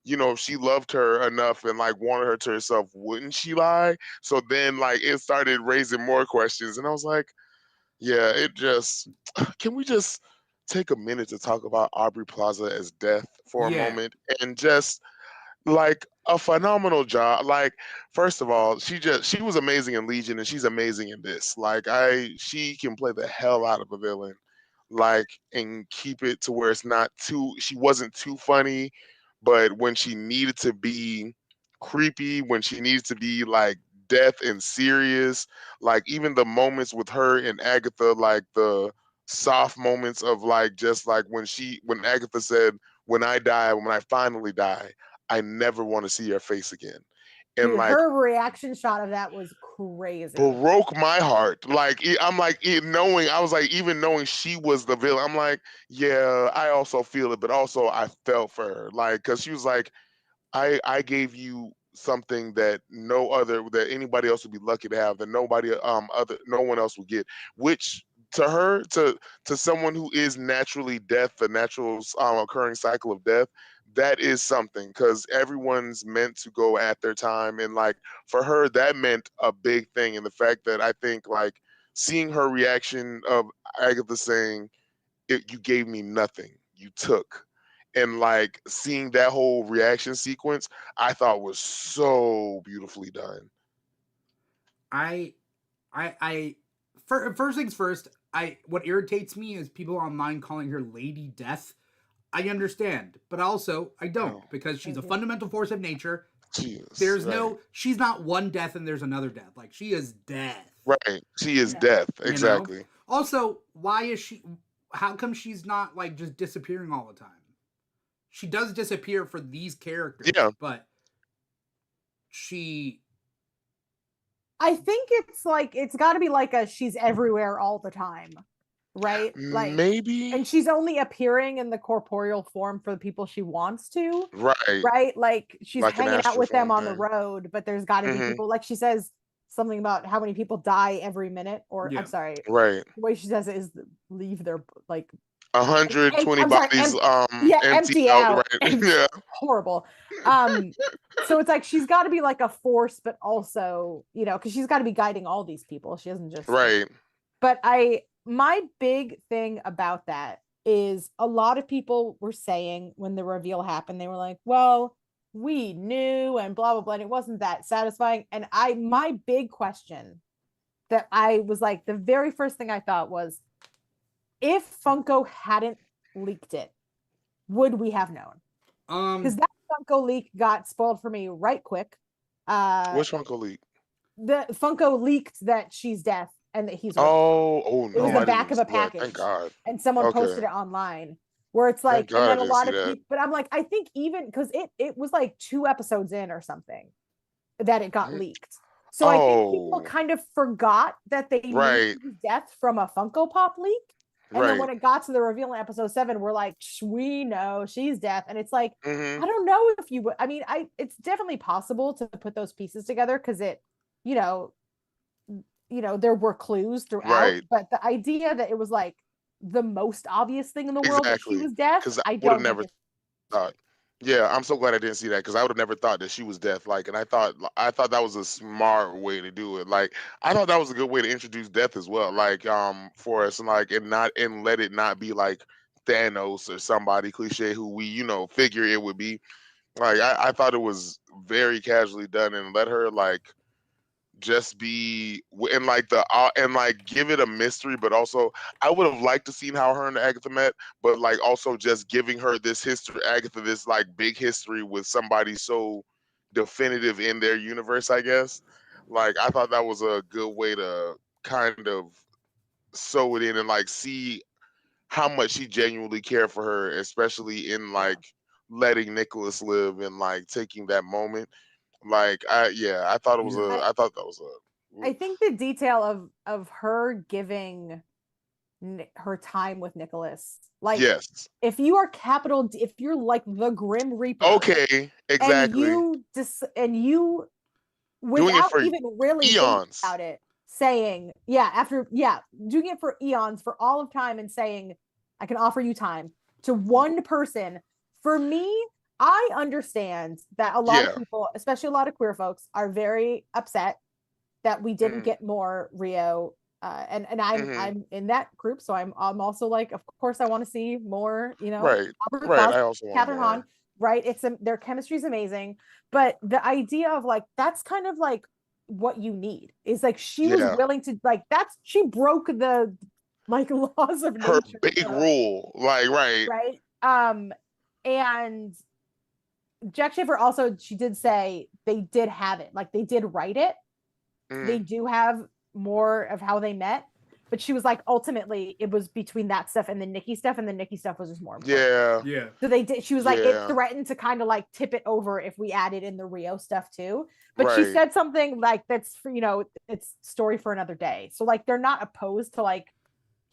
if she loved her enough and like wanted her to herself, wouldn't she lie? So then like it started raising more questions, and I was like, yeah, it just can we just take a minute to talk about Aubrey Plaza as Death for a moment, and just like a phenomenal job. Like, first of all, she was amazing in Legion, and she's amazing in this. Like she can play the hell out of a villain, like, and keep it to where she wasn't too funny, but when she needed to be creepy, when she needed to be like death and serious, like even the moments with her and Agatha, like the soft moments of like just like when Agatha said, when I finally die, I never want to see your face again. And dude, like her reaction shot of that was crazy. Broke my heart. Like I'm like knowing, I was like, even knowing she was the villain, I'm like, yeah, I also feel it, but also I felt for her. Like, cause she was like, I gave you something that that anybody else would be lucky to have, that no one else would get, which to her, to someone who is naturally death, the natural occurring cycle of death, that is something, because everyone's meant to go at their time, and like for her that meant a big thing. And the fact that I think like seeing her reaction of Agatha saying, you gave me nothing, you took, and like seeing that whole reaction sequence, I thought was so beautifully done. First things first, what irritates me is people online calling her Lady Death. I understand, but also I don't, because she's a fundamental force of nature. She's not one death and there's another death. Like, she is death. Right. She is death. Exactly. Also, how come she's not like just disappearing all the time? She does disappear for these characters, but I think it's got to be like she's everywhere all the time, right? Like, maybe. And she's only appearing in the corporeal form for the people she wants to. Right. Right? Like, she's like hanging out with them on the thing. road, but there's got to be people, like she says something about how many people die every minute, or I'm sorry. Right. The way she says it is leave their like 120 bodies empty out. Right. Yeah. Horrible. So it's like she's got to be like a force, but also, because she's got to be guiding all these people. She doesn't just right. But my big thing about that is a lot of people were saying when the reveal happened, they were like, well, we knew and blah blah blah, and it wasn't that satisfying. And my big question that I was like, the very first thing I thought was, if Funko hadn't leaked it, would we have known? Because that Funko leak got spoiled for me right quick. Which Funko leak? The Funko leaked that she's death and that he's working. Oh It was no, the I didn't back even of a see that. Thank package, God. and someone Okay. posted it online where it's Thank like, and God I then a didn't lot see of that. people, but I'm like, I think even because it was like 2 episodes in or something that it got Mhm. leaked. So I think people Oh, kind of forgot that they knew right, his death from a Funko Pop leak. And then right. when it got to the reveal in episode 7, we're like, we know she's deaf. And it's like, Hmm. I don't know if you would. I mean, it's definitely possible to put those pieces together because it, you know, there were clues throughout, Right. but the idea that it was like the most obvious thing in the world that she Exactly. was deaf, Because I I would have don't think never it's thought. Yeah, I'm so glad I didn't see that because I would have never thought that she was deaf. Like, and I thought that was a smart way to do it. Like, I thought that was a good way to introduce death as well. Like, for us, and like, and let it not be like Thanos or somebody cliche who we figure it would be. Like, I thought it was very casually done and let her like just be and like and like give it a mystery, but also I would have liked to seen how her and Agatha met, but like also just giving her this history, Agatha, this like big history with somebody so definitive in their universe, I guess. Like I thought that was a good way to kind of sew it in and like see how much she genuinely cared for her, especially in yeah. like letting Nicholas live and like taking that moment. Like I thought it was Yeah. I thought that was I oof. think the detail of her giving her time with Nicholas, like Yes. if you are if you're like the Grim Reaper Okay. and Exactly. you Doing it without for even really thinking eons. about it, saying, doing it for eons, for all of time, and saying, I can offer you time to one person. For me, I understand that a lot of Yeah. people, especially a lot of queer folks, are very upset that we didn't Hmm. get more Rio. And I'm Hmm. I'm in that group, so I'm also like, of course, I want to see more. Right. Albert Right. Cos, I also want Catherine Hahn, more. right? Their chemistry is amazing, but the idea of like that's kind of like what you need is like she was Yeah. willing to like she broke the like laws of Her nature big for her, rule. Like, right. right? And Jack Schaefer also, she did say they did have it, like they did write it, they Hmm. do have more of how they met, but she was like, ultimately, it was between that stuff and the Nikki stuff, and the Nikki stuff was just more important. Yeah. Yeah. So they did. She was like, it Yeah. threatened to kind of like tip it over if we added in the Rio stuff too. But she Right. said something like, "That's for it's story for another day." So like, they're not opposed to like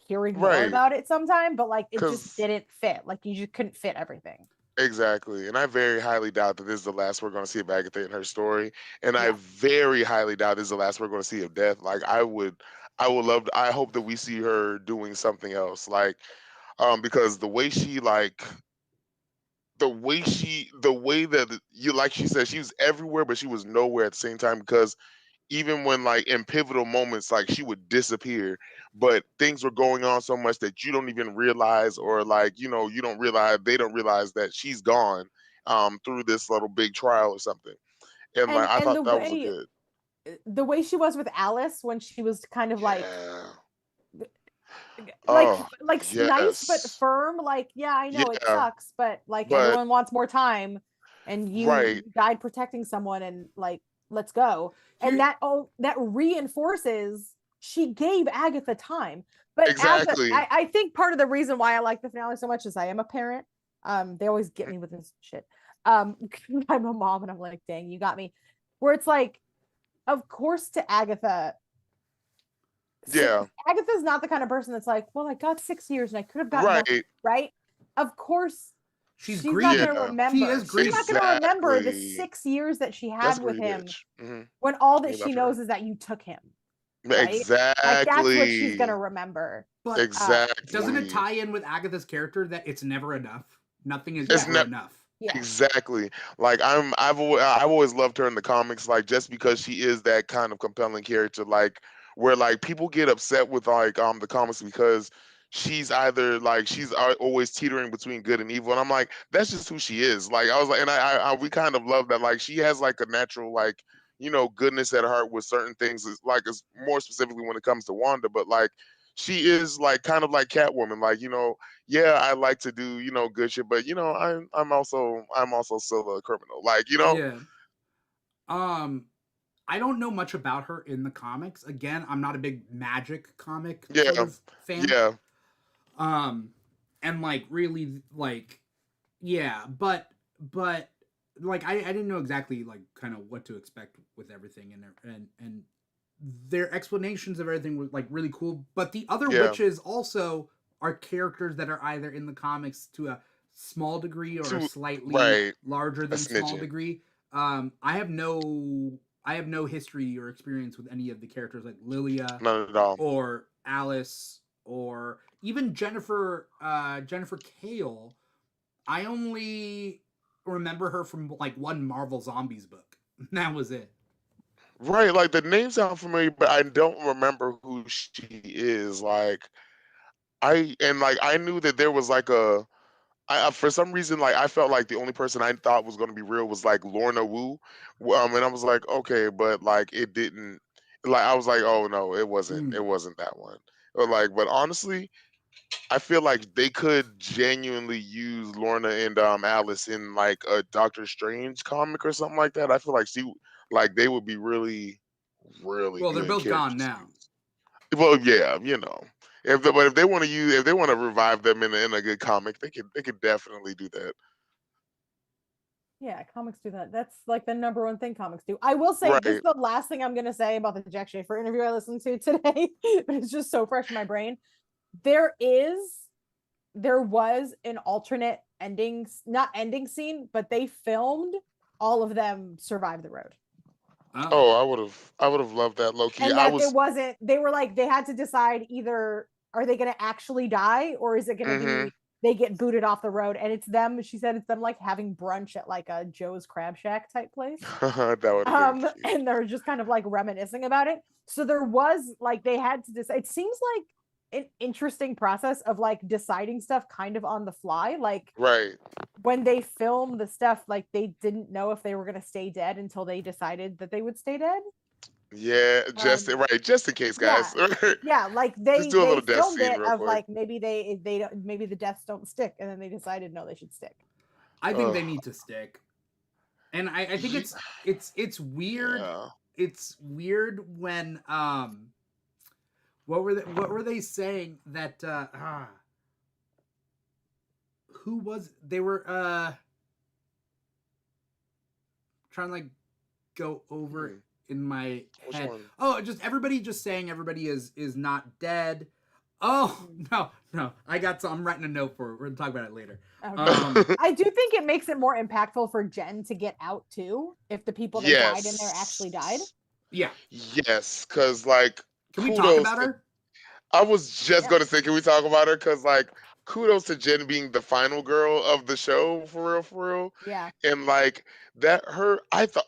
hearing more Right. about it sometime, but like, it just Because didn't fit. Like, you just couldn't fit everything. exactly. And I very highly doubt that this is the last we're going to see of Agatha in her story. And I Yeah, very highly doubt this is the last we're going to see of Death. Like I would love to, I hope that we see her doing something else. Like, because the way that you like she said she was everywhere, but she was nowhere at the same time because even when like in pivotal moments like she would disappear but things were going on so much that you don't even realize or like you don't realize they don't realize that she's gone through this little big trial or something and like I and thought that was a good the way she was with Alice when she was kind of yeah like oh like nice but yes firm, like, yeah, I know it yeah sucks, but like but everyone wants more time, and right you died protecting someone, and like, let's go. And Here, that reinforces she gave Agatha time. But exactly I think part of the reason why I like the finale so much is I am a parent. They always get me with this shit. I'm a mom, and I'm like, dang, you got me. Where it's like, of course, to Agatha, yeah Agatha's not the kind of person that's like, well, I got 6 years and I could have gotten more, right right? Of course, she's she's not greedy. going to yeah She is remember. She's greedy. not going to remember the exactly 6 years that she that's had a with greedy him bitch. Hmm. when all We that she love her knows is that you took him, right? Like, that's what she's going to exactly remember. But doesn't it exactly tie in with Agatha's character that it's never enough? Nothing is Yeah, it's ever not enough. yeah, exactly like I've always loved her in the comics like just because she is that kind of compelling character like where like people get upset with like the comics because she's either like she's always teetering between good and evil and I'm like that's just who she is like I was like and we kind of love that like she has like a natural like goodness at heart with certain things is like is more specifically when it comes to Wanda but like she is like kind of like Catwoman like yeah, I like to do, good shit, but I'm also still a criminal. Like, Yeah. Um, I don't know much about her in the comics. Again, I'm not a big magic comic Yeah, sort of fan. yeah, Um, and like really like, yeah, but like I didn't know exactly like kind of what to expect with everything, and their explanations of everything was like really cool. But the other yeah. witches also are characters that are either in the comics to a small degree or a Too slightly right. larger A than small smidgen. degree. I have no history or experience with any of the characters like Lilia Not at all. or Alice or even Jennifer Kale. I only remember her from like one Marvel Zombies book. That was it. Right, like the name sound familiar, but I don't remember who she is. Like I knew that there was like for some reason, like I felt like the only person I thought was going to be real was like Lorna Wu, and I was like, okay, but like it didn't. Like I was like, oh no, Mm. it wasn't that one. But honestly, I feel like they could genuinely use Lorna and Alice in like a Doctor Strange comic or something like that. I feel like like they would be really, really Well, they're good both gone characters to now. use. Well, yeah, but if they want to use, if they want to revive them in a good comic, they could definitely do that. Yeah, comics do that. That's like the number one thing comics do. I will say this is Right. the last thing I'm gonna say about the Jack Schaefer interview I listened to today, but it's just so fresh in my brain. There is there was an alternate not ending scene, but they filmed all of them survive the road. Oh, Oh, I would have loved that, low key. And I that it was. wasn't, they were like, they had to decide either are they going to actually die or is it going to Hmm. be they get booted off the road. And it's them, she said it's them like having brunch at like a Joe's Crab Shack type place. That would have been cute. And they're just kind of like reminiscing about it. So there was like they had to decide. It seems like an interesting process of like deciding stuff kind of on the fly. Like Right. when they filmed the stuff, like they didn't know if they were going to stay dead until they decided that they would stay dead. Yeah, Um, just in case, yeah, guys. yeah, like Just they do a they little death filmed scene it real of quick. like maybe they don't, maybe the deaths don't stick, and then they decided no, they should stick. I think Ugh. they need to stick, and I think Ye- it's weird. Yeah. It's weird when what were they saying that who was they were trying to like go over Hmm. in my Which head. one? Oh, just everybody just saying everybody is not dead. Oh no, I got some. I'm writing a note for. We're gonna talk about it later. Okay. I do think it makes it more impactful for Jen to get out too, if the people that died in there actually died. Yes. Yeah, Yes, because like can we talk kudos about to, her? I was just Yeah. gonna say, can we talk about her? Because like kudos to Jen being the final girl of the show for real. Yeah. And like that her I thought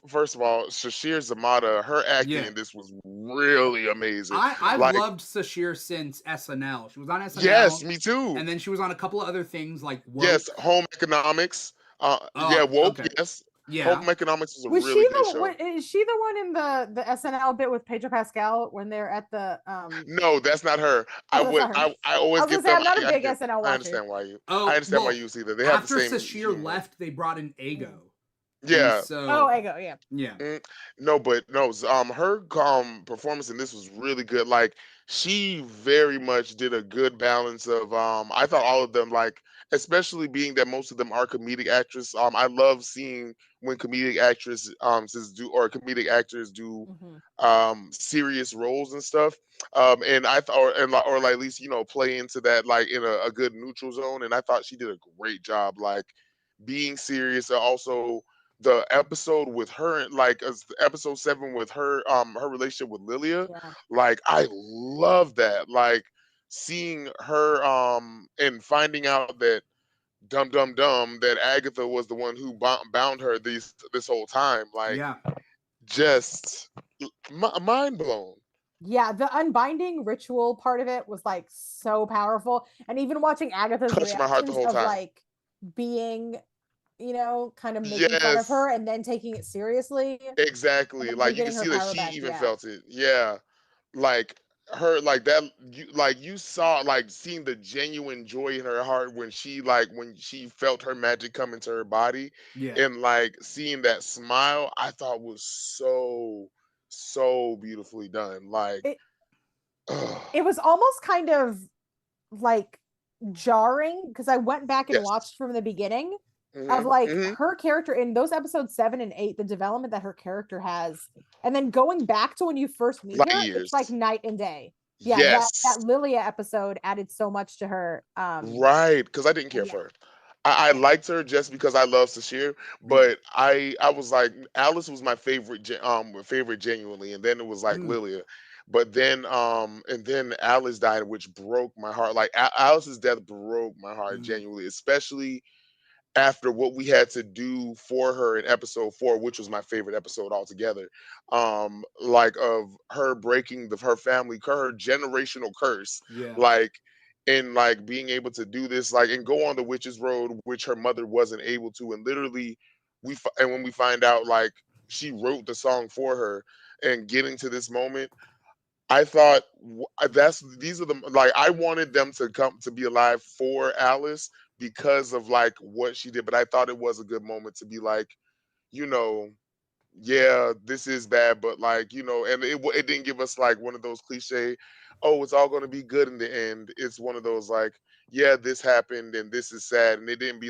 first of all, Shashir Zamata, her acting Yeah, in this was really amazing. I've Like, loved Sashir since SNL. She was on yes, SNL, me too. and then she was on a couple of other things like Yes, Woke. home economics. Yeah, Oh, woke, okay, yes. Home yeah, economics is a Was really she good the show. what, is she the one in the SNL bit with Pedro Pascal when they're at the No, that's not her. I oh, that's would not her. I I always was gonna get say them. I'm not a I big get SNL I watcher. understand why you I Oh understand why well, you see that. They have the after same Sashir humor. left, they brought in Ego, Mm. and Yeah. Oh, so Ego, yeah. yeah, Mm, no, but no, her performance in this was really good. Like she very much did a good balance of I thought all of them, like especially being that most of them are comedic actors. I love seeing when comedic actresses do or comedic actors do Hmm. serious roles and stuff. And I thought or like at least play into that like in a good neutral zone. And I thought she did a great job like being serious and also the episode with her, like episode 7 with her, her relationship with Lilia, Yeah. like I love that. Like seeing her, and finding out that dum that Agatha was the one who bound her this whole time. Like yeah. just mind blown. Yeah, the unbinding ritual part of it was like so powerful. And even watching Agatha's Touched my heart the reactions whole of time. like being, kind of making fun of Yes, her and then taking it seriously and exactly. then her Like you can getting her see that power she back. even Yeah. felt it. Yeah, like her like that, you saw like seeing the genuine joy in her heart when she felt her magic come into her body, Yeah. and like seeing that smile, I thought was so beautifully done. Like, It ugh. it was almost kind of like jarring because I went back and Yes. watched from the beginning of Hmm. like Hmm. her character in those episodes 7 and 8, the development that her character has, and then going back to when you first meet Light her, it's like years. night and day. Yeah, Yes. that Lilia episode added so much to her. Right, because I didn't care Yeah, for her. I yeah, liked her just because I love Sashir, Yeah. but I was like, Alice was my favorite, favorite genuinely, and then it was like Mm. Lilia, but then and then Alice died, which broke my heart. Like Alice's death broke my heart Mm. genuinely, especially after what we had to do for her in episode 4, which was my favorite episode altogether. Like of her breaking her family her generational curse, Yeah. like, and like being able to do this, like, and go on the witch's road, which her mother wasn't able to, and literally and when we find out like she wrote the song for her, and getting to this moment, I thought these are the, like, I wanted them to come to be alive for Alice because of like what she did, but I thought it was a good moment to be like, you know, yeah, this is bad, but like, and it didn't give us like one of those cliche, oh, it's all going to be good in the end. It's one of those like, yeah, this happened and this is sad, and it didn't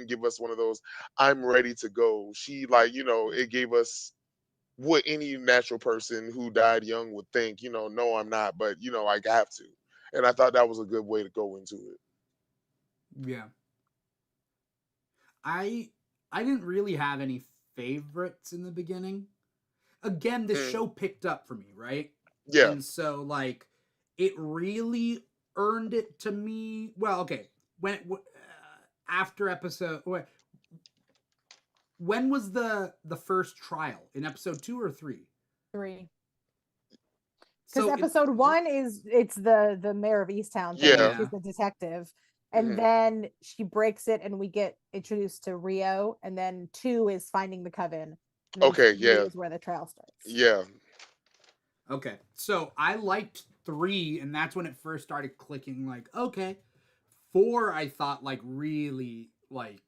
give us one of those, I'm ready to go. She like, it gave us what any natural person who died young would think, no, I'm not, but I have to. And I thought that was a good way to go into it. Yeah. I I didn't really have any favorites in the beginning. Again, this Mm, show picked up for me, right? yeah. And so like it really earned it to me. Well, okay. After episode when was the first trial? In episode 2 or 3? 3. Because So it episode 1 is it's the mayor of Easttown thing, and Yeah. she's yeah. the detective, and Hmm. then she breaks it, and we get introduced to Rio, and then 2 is finding the coven, and then Okay. 3 Yeah. is where the trial starts. Yeah. Okay. So I liked 3 and that's when it first started clicking like okay. 4 I thought like really like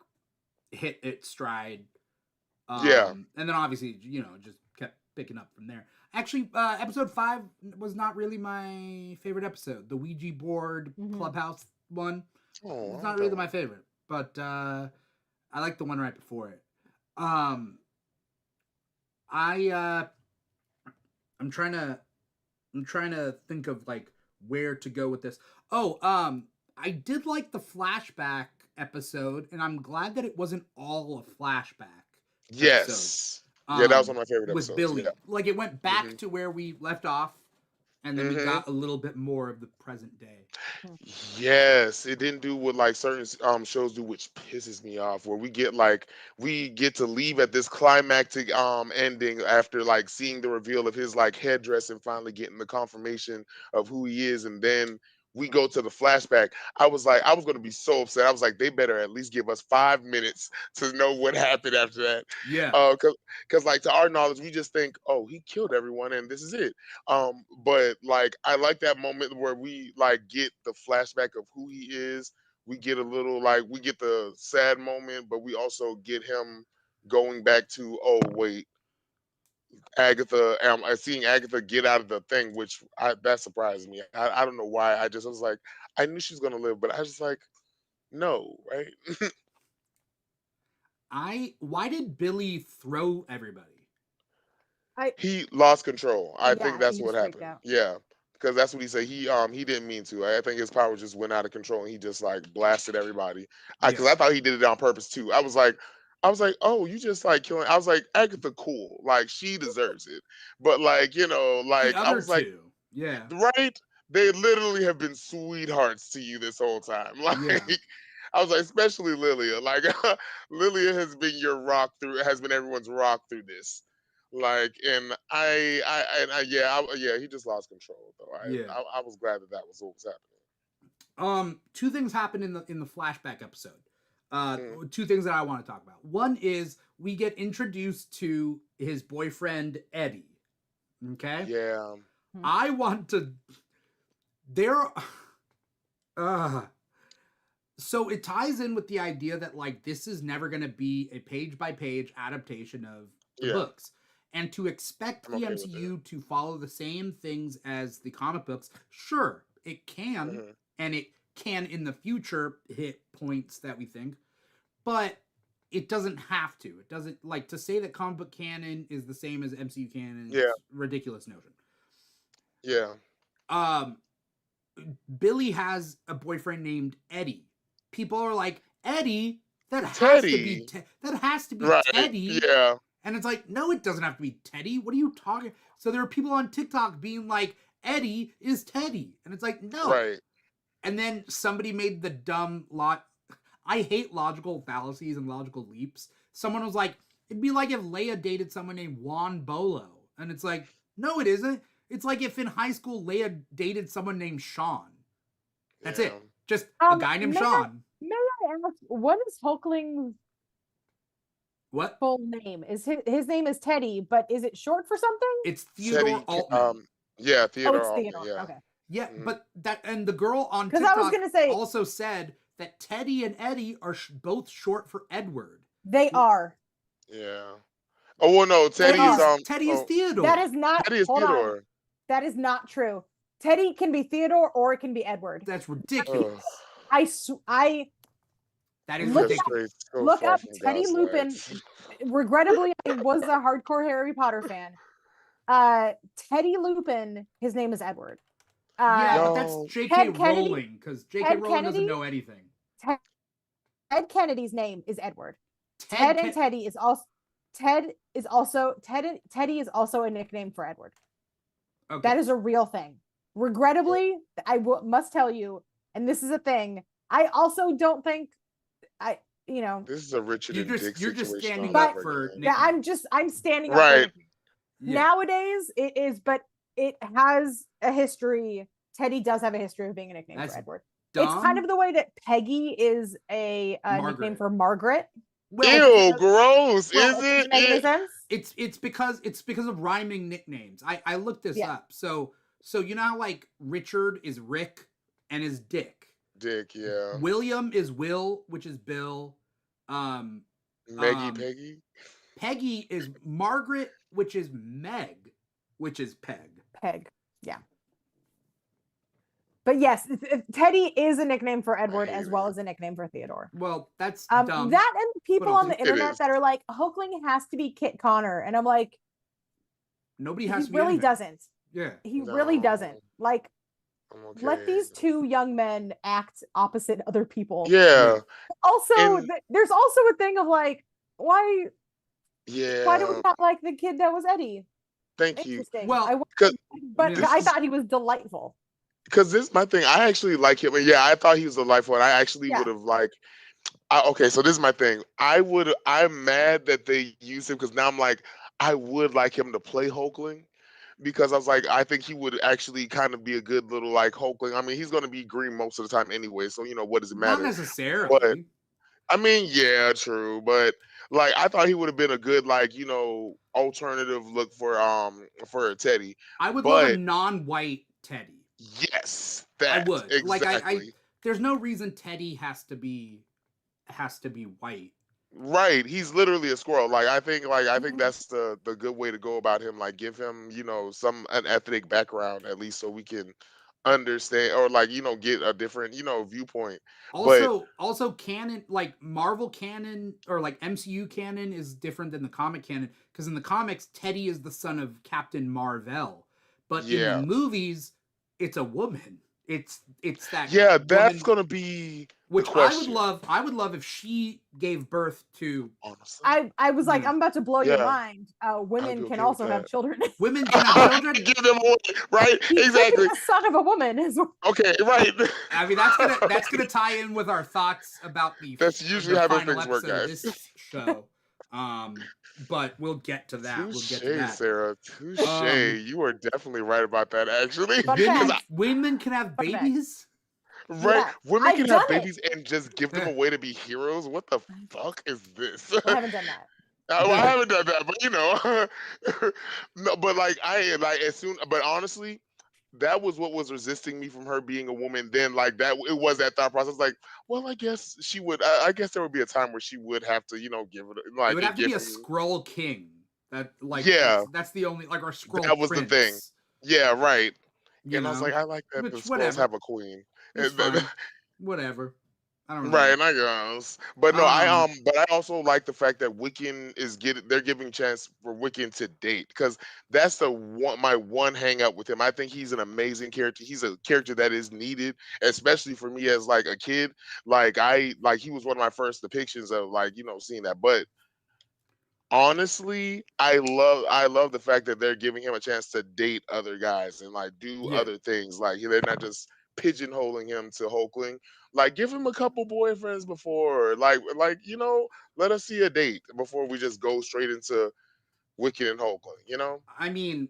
hit its stride. Yeah. And then obviously, just kept picking up from there. Actually, episode 5 was not really my favorite episode. The Ouija board Mhm. clubhouse one. Oh, I It's like not that really one. my favorite, but I like the one right before it. Um, I I'm trying to think of like where to go with this. Oh, I did like the flashback episode, and I'm glad that it wasn't all a flashback episode. Yes. Yeah, that was one of my favorite With episodes. Yeah. Billy, like it went Hmm. back to where we left off, and then we Hmm. got a little bit more of the present day. Yes, it didn't do what like certain shows do, which pisses me off. Where we get to leave at this climactic ending after like seeing the reveal of his like headdress and finally getting the confirmation of who he is, and then we go to the flashback. I was gonna be so upset. I was like, they better at least give us 5 minutes to know what happened after that. Yeah, Cause like to our knowledge, we just think, oh, he killed everyone and this is it. But like I like that moment where we like get the flashback of who he is. We get a little like we get the sad moment, but we also get him going back to, oh wait, Agatha. Seeing Agatha get out of the thing, which that surprised me. I don't know why. I was like, I knew she was gonna live, but I was just like, no, right? why did Billy throw everybody? I He lost control. I think Yeah, that's he what just freaked happened. out. Yeah, because that's what he said. He didn't mean to. I think his power just went out of control and he just like blasted everybody. Yeah, Because I thought he did it on purpose too. I was like, oh, you just like killing. I was like, Agatha, cool. Like she deserves it. But like the like I other was like, two. Yeah, right? They literally have been sweethearts to you this whole time. yeah. Like I was like, especially Lilia. Like Lilia has been your rock through, has been everyone's rock through this. Like, and yeah, yeah, he just lost control though. Yeah. I was glad that was what was Two things happened in the flashback episode. happening. Two things that I want to talk about. One is we get introduced to his boyfriend Eddie. Okay. Yeah. I want to. There. So it ties in with the idea that like this is never going to be a page by page adaptation of the Yeah, books, and to expect I'm the okay with that. MCU to follow the same things as the comic books, sure, it can, Mhm. and it can in the future hit points that we think, but it doesn't have to. It doesn't, like, to say that comic book canon is the same as MCU canon is Yeah, ridiculous notion. yeah. Um, Billy has a boyfriend named Eddie. People are like, Eddie, that has to be Teddy. that has to be Right. Teddy. Yeah. And it's like, no, it doesn't have to be Teddy. What are you talking? So there are people on TikTok being like, Eddie is Teddy. And it's like, no. Right. And then somebody made the dumb lot. I hate logical fallacies and logical leaps. Someone was like, it'd be like if Leia dated someone named Juan Bolo. And it's like, no, it isn't. It's like if in high school Leia dated someone named Sean. That's it. Just a guy named Sean. May I ask, what is Hulkling's What? full name? Is his name is Teddy, but is it short for something? It's Theodore Altman. Yeah, Theodore it's Altman. Theodore. Yeah. Okay. Yeah, but that, and the girl on 'Cause TikTok I was gonna say- also said that Teddy and Eddie are both short for Edward. They are. Yeah. Oh well, no. Teddy is Teddy is Theodore. That is not. Teddy is hold on. Theodore. That is not true. Teddy can be Theodore or it can be Edward. That's ridiculous. That is Look ridiculous. So Look far up from Teddy God's Lupin. light. Regrettably, I was a hardcore Harry Potter fan. Teddy Lupin, his name is Edward. Yeah, but that's J.K. Ted Kennedy- Rowling, because J.K. Ted Rowling doesn't Kennedy- know anything. Ted Kennedy's name is Edward. Teddy is also Teddy is also a nickname for Edward. Okay. That is a real thing. Regrettably, must tell you, and this is a thing. I also don't think This is a Richard and Dick you're just situation standing all up over for again. Yeah, I'm standing up. Right. For Nowadays, it is, but it has a history. Teddy does have a history of being a nickname That's for Edward. dumb. It's kind of the way that Peggy is a nickname for Margaret. Ew, gross. Well, Is does it? make any sense? It's because of rhyming nicknames. I looked this Yeah. up. So you know how like Richard is Rick and is Dick. Dick, yeah. William is Will, which is Bill. Peggy. Peggy is Margaret, which is Meg, which is Peg. Peg, yeah. But yes, Teddy is a nickname for Edward as well as a nickname for Theodore. Well, that's dumb. That and people on the It internet is. that are like, Hulkling has to be Kit Connor, and I'm like, Nobody has to he be really anything. doesn't. Yeah. He really doesn't. No. Like, I'm okay. let these two young men act opposite other people. Yeah. Also, And- there's also a thing of like, why Yeah. do we not like the kid that was Eddie? Thank you. Interesting. Well, but this I is- thought he was delightful. Because this is my thing. I actually like him. Yeah, I thought he was a life one. I actually Yeah. would have okay, so this is my thing. I'm mad that they used him because now I'm like, I would like him to play Hulkling because I was like, I think he would actually kind of be a good little like Hulkling. I mean, he's going to be green most of the time anyway, so what does it not matter? necessarily. But I mean, yeah, true, but like I thought he would have been a good alternative look for Teddy. I would love a but- non-white Teddy. Yes, I that would. exactly. Like there's no reason Teddy has to be white. Right, he's literally a squirrel. I think that's the good way to go about him. Like, give him, an ethnic background at least, so we can understand or get a different, viewpoint. Also canon, like Marvel canon or like MCU canon is different than the comic canon because in the comics Teddy is the son of Captain Marvel, but in the movies it's a woman. It's that that's woman, gonna be which the I would question. love. I would love if she gave birth to. Honestly, I was like, Mm. I'm about to blow your Yeah. mind. Women be can okay also with have that. children. Women can have children. give them away, right? He could be Exactly. the son of a woman. Okay, right. I mean, that's gonna tie in with our thoughts about the. That's usually the how those final things work, episode of guys. This show, but we'll get to that. We'll get to Touche, that. Sarah. Touche. You are definitely right about that, actually. Fun Women, fact. women can have Fun fact. babies. Right? Yeah, Women I've can have done it. babies and just give them away to be heroes. What the fuck is this? I haven't done that. Well, I haven't done that, but no, but but honestly, that was what was resisting me from her being a woman. Then like that, it was that thought process. Like, well, I guess she would. I guess there would be a time where she would have to, give it It like would have to give be a him. Skrull king. That like Yeah, that's the only like our Skrull that was the thing. prince. Yeah, right. You And I was like, know, I like that the which scrolls whatever, have a queen. it's fine, whatever. I don't really Right, know. and I guess, but no, but I also like the fact that Wiccan they're giving chance for Wiccan to date because that's my one hang up with him. I think he's an amazing character. He's a character that is needed, especially for me as like a kid. Like he was one of my first depictions of like seeing that. But honestly, I love the fact that they're giving him a chance to date other guys and like do Yeah, other things. Like they're not just pigeonholing him to Hulkling. Like give him a couple boyfriends before, let us see a date before we just go straight into Wicked and Hulkling. I mean,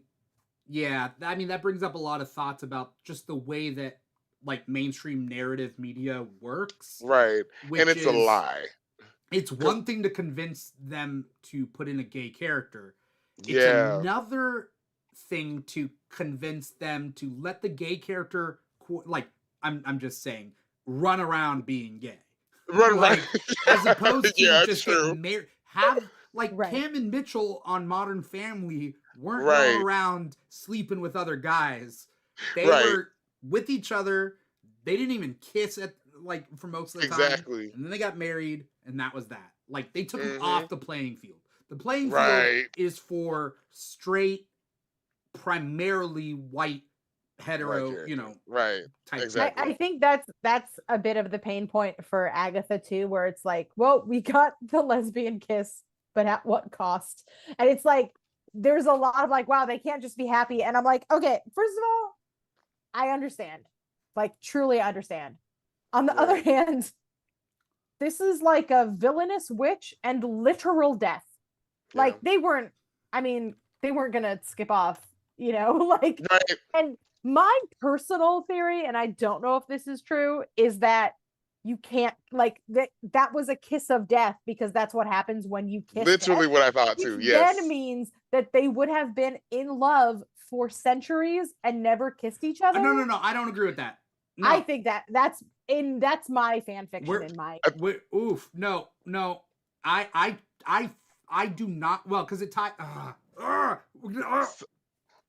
yeah, I mean that brings up a lot of thoughts about just the way that like mainstream narrative media works, Right, and which it's a is lie. it's 'Cause- one thing to convince them to put in a gay character. It's yeah, another thing to convince them to let the gay character like I'm just saying run around being gay. right. Like as opposed to Yeah, just get true. married have like Right. Cam and Mitchell on Modern Family weren't going Right, around sleeping with other guys. They right. were with each other. They didn't even kiss at like for most of the time. Exactly. And then they got married and that was that. Like they took them Hmm. off the playing field. The playing field Right. is for straight, primarily white, Right hetero, character. Right. type Exactly. I think that's a bit of the pain point for Agatha too, where it's like, well, we got the lesbian kiss, but at what cost? And it's like there's a lot of like, wow, they can't just be happy. And I'm like, okay, first of all, I understand, like truly understand. On the other Right. hand, this is like a villainous witch and literal death. Yeah. Like they weren't, I mean, they weren't gonna skip off, like, Right. and my personal theory, and I don't know if this is true, is that you can't like that was a kiss of death because that's what happens when you kiss Literally death, what I thought which too. then Yes. means that they would have been in love for centuries and never kissed each other. No. I don't agree with that. No. I think that's my fan fiction We're- in my Oof. No. I do not. Well, because it tied. We're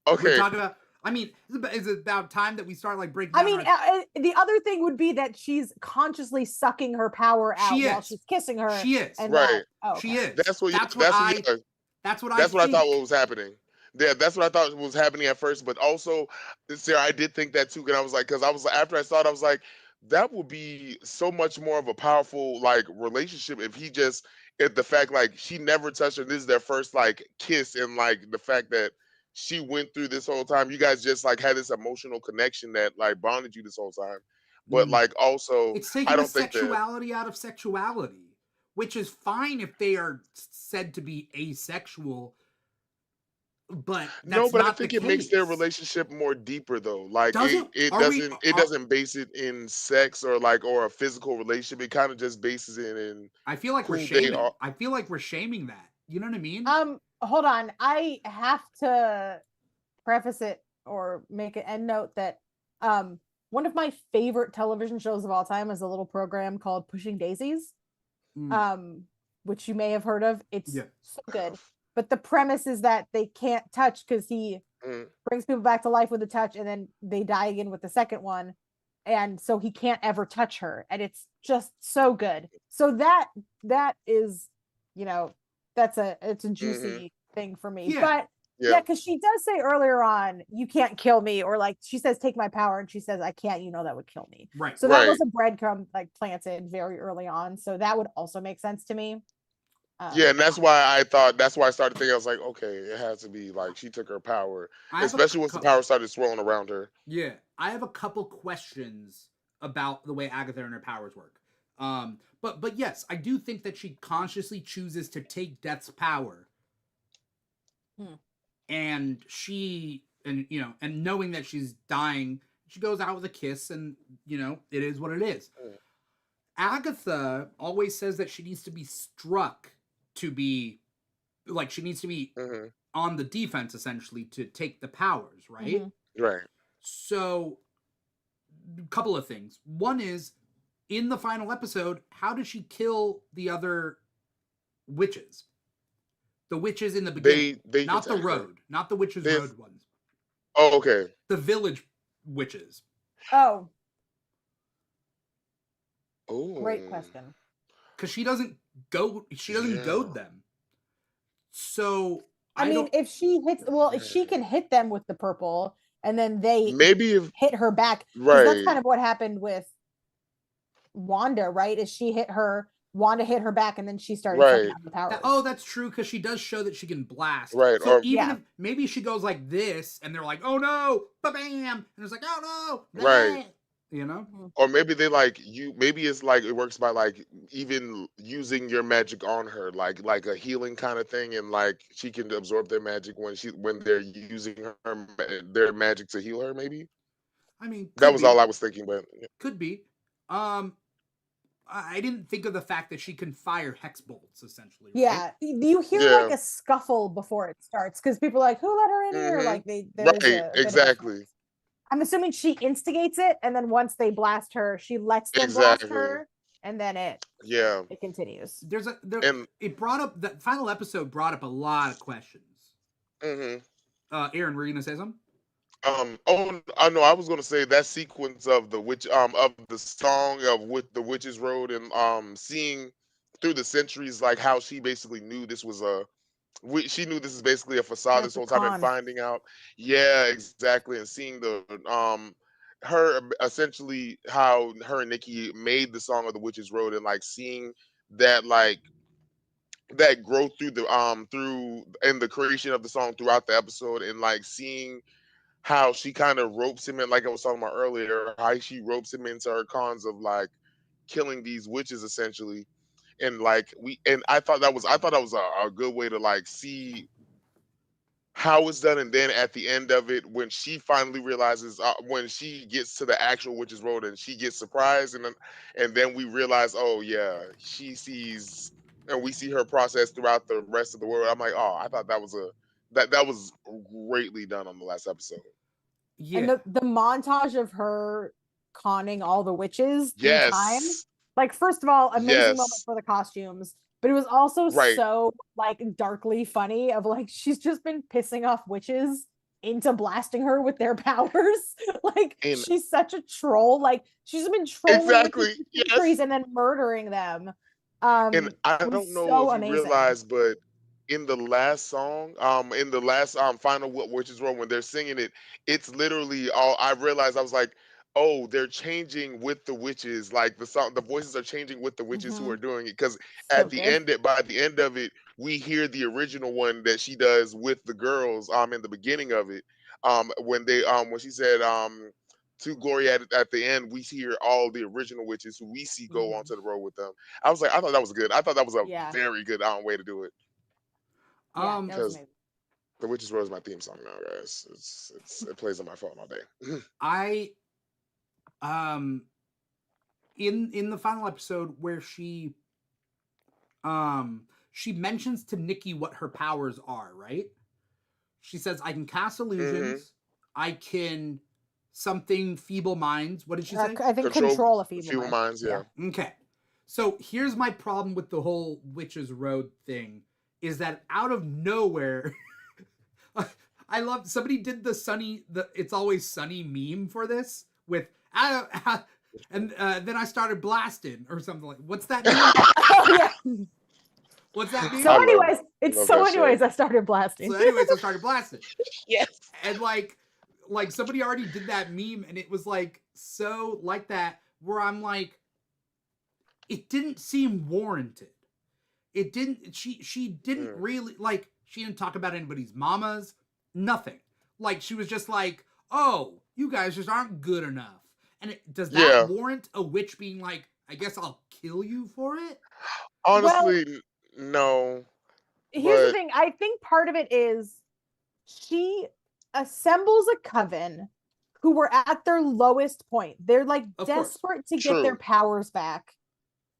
Okay. talking about. I mean, is it about time that we start like breaking I down mean, our- the other thing would be that she's consciously sucking her power out She while is. she's kissing her. She is. And Right. She okay. is. That's what. That's That's what what. That's what I That's what I think. thought what was happening. Yeah, that's what I thought was happening at first. But also, Sarah, I did think that too. And I was like, because I was after I saw it, I was like, that would be so much more of a powerful like relationship if the fact like she never touched her. This is their first like kiss, and like the fact that she went through this whole time. You guys just like had this emotional connection that like bonded you this whole time. But Mm. like also, It's I taking the don't think that. sexuality out of sexuality, which is fine if they are said to be asexual, but No, that's but I not the think it makes their case. relationship more deeper though. Like Does it, it? it Are we? doesn't it doesn't base it in sex or like or a physical relationship. It kind of just bases it in I feel like we're who they shaming. are. I feel like we're shaming that. You know what I mean? Hold on. I have to preface it or make an end note that one of my favorite television shows of all time is a little program called Pushing Daisies. Which you may have heard of. It's so good. But the premise is that they can't touch because he brings people back to life with a touch and then they die again with the second one. And so he can't ever touch her. And it's just so good. So that is, it's a juicy thing for me. Yeah. But yeah, because she does say earlier on, you can't kill me, or like she says, take my power, and she says, I can't, that would kill me. Right. So that was a breadcrumb like planted very early on. So that would also make sense to me. Yeah, and that's why I started thinking, I was like, okay, it has to be like she took her power, especially once the power started swirling around her. Yeah, I have a couple questions about the way Agatha and her powers work. But yes, I do think that she consciously chooses to take Death's power. And and knowing that she's dying, she goes out with a kiss, and it is what it is. Agatha always says that she needs to be struck to be like she needs to be on the defense essentially to take the powers, right? Right. So, a couple of things. One is, in the final episode, how does she kill the other witches? The witches in the beginning. They Not the attack her. road. Not the witches They- road ones. Oh, okay. The village witches. Oh, Oh, great question. Because she doesn't goad them. So I mean, don't, if she hits, well, if she can hit them with the purple, and then they Maybe if hit her back, because that's right, kind of what happened with Wanda, right? Is Wanda hit her back, and then she started sucking right, out the powers. that's true, because she does show that she can blast. right, So or even Yeah. if maybe she goes like this, and they're like, "Oh no, ba-bam," and it's like, "Oh no," right. you know. Or maybe they like you. Maybe it's like it works by like even using your magic on her, like a healing kind of thing, and like she can absorb their magic when they're using their magic to heal her. Maybe I mean, that could was be, all I was thinking. But could be. I didn't think of the fact that she can fire hex bolts, essentially. Right? Yeah, you hear yeah, like a scuffle before it starts because people are like, "Who let her in here?" hmm Like there is right, a bit of a exactly, fuss. I'm assuming she instigates it, and then once they blast her, she lets them blast exactly, her, and then yeah, it continues. and It brought up, that final episode brought up a lot of questions. hmm Aaron, were you gonna say something? oh, I know. I was gonna say that sequence of of the song of with the witches road and seeing through the centuries like how she basically knew this was she knew this is basically a facade Yeah, this it's a whole time, and con. finding out, yeah, exactly, and seeing the her essentially how her and Nikki made the song of the witches road, and like seeing that like that growth through through and the creation of the song throughout the episode, and like seeing how she kind of ropes him in, like I was talking about earlier, how she ropes him into her cons of like killing these witches essentially. And like I thought that was a good way to like see how it's done. And then at the end of it, when she finally realizes, when she gets to the actual witches road and she gets surprised, and then we realize, oh yeah, she sees, and we see her process throughout the rest of the world. I'm like, oh, I thought that was that was greatly done on the last episode. Yeah. And the montage of her conning all the witches through time, Yes. like, first of all, amazing moment Yes. for the costumes, but it was also Right. so like darkly funny of like she's just been pissing off witches into blasting her with their powers. Like And she's such a troll. Like she's been trolling witches exactly. for centuries Yes. and then murdering them. And I It don't was know so if you amazing. realize, but in the last song, in the last final Witches Row, when they're singing it, it's literally all I realized. I was like, oh, they're changing with the witches. Like the song, the voices are changing with the witches who Mhm. are doing it. Because So at the good. end, by the end of it, we hear the original one that she does with the girls. In the beginning of it, when she said to Glory at the end, we hear all the original witches who we see go Mhm. onto the road with them. I was like, I thought that was good. I thought that was a Yeah. very good way to do it, Yeah, that was because amazing. the Witches Row is my theme song now, guys. It plays on my phone all day. I in the final episode where she mentions to Nikki what her powers are, right? She says, I can cast hmm illusions, I can something feeble minds. What did she say? I think Control control a feeble feeble mind. minds, yeah. Okay. So here's my problem with the whole Witches Road thing, is that out of nowhere I love, somebody did the It's Always Sunny meme for this with and then I started blasting or something like. What's that mean? Oh yeah. What's that mean? So I love anyways, love that show. I started blasting. So anyways, I started blasting. Yes. And like somebody already did that meme, and it was like so like that, where I'm like, it didn't seem warranted. It didn't. She didn't Mm. really like. She didn't talk about anybody's mamas. Nothing. Like she was just like, oh, you guys just aren't good enough. And does that Yeah. warrant a witch being like, I guess I'll kill you for it? Well, Honestly, no. here's the But thing. I think part of it is she assembles a coven who were at their lowest point. They're like Of course. desperate to get their true. powers back.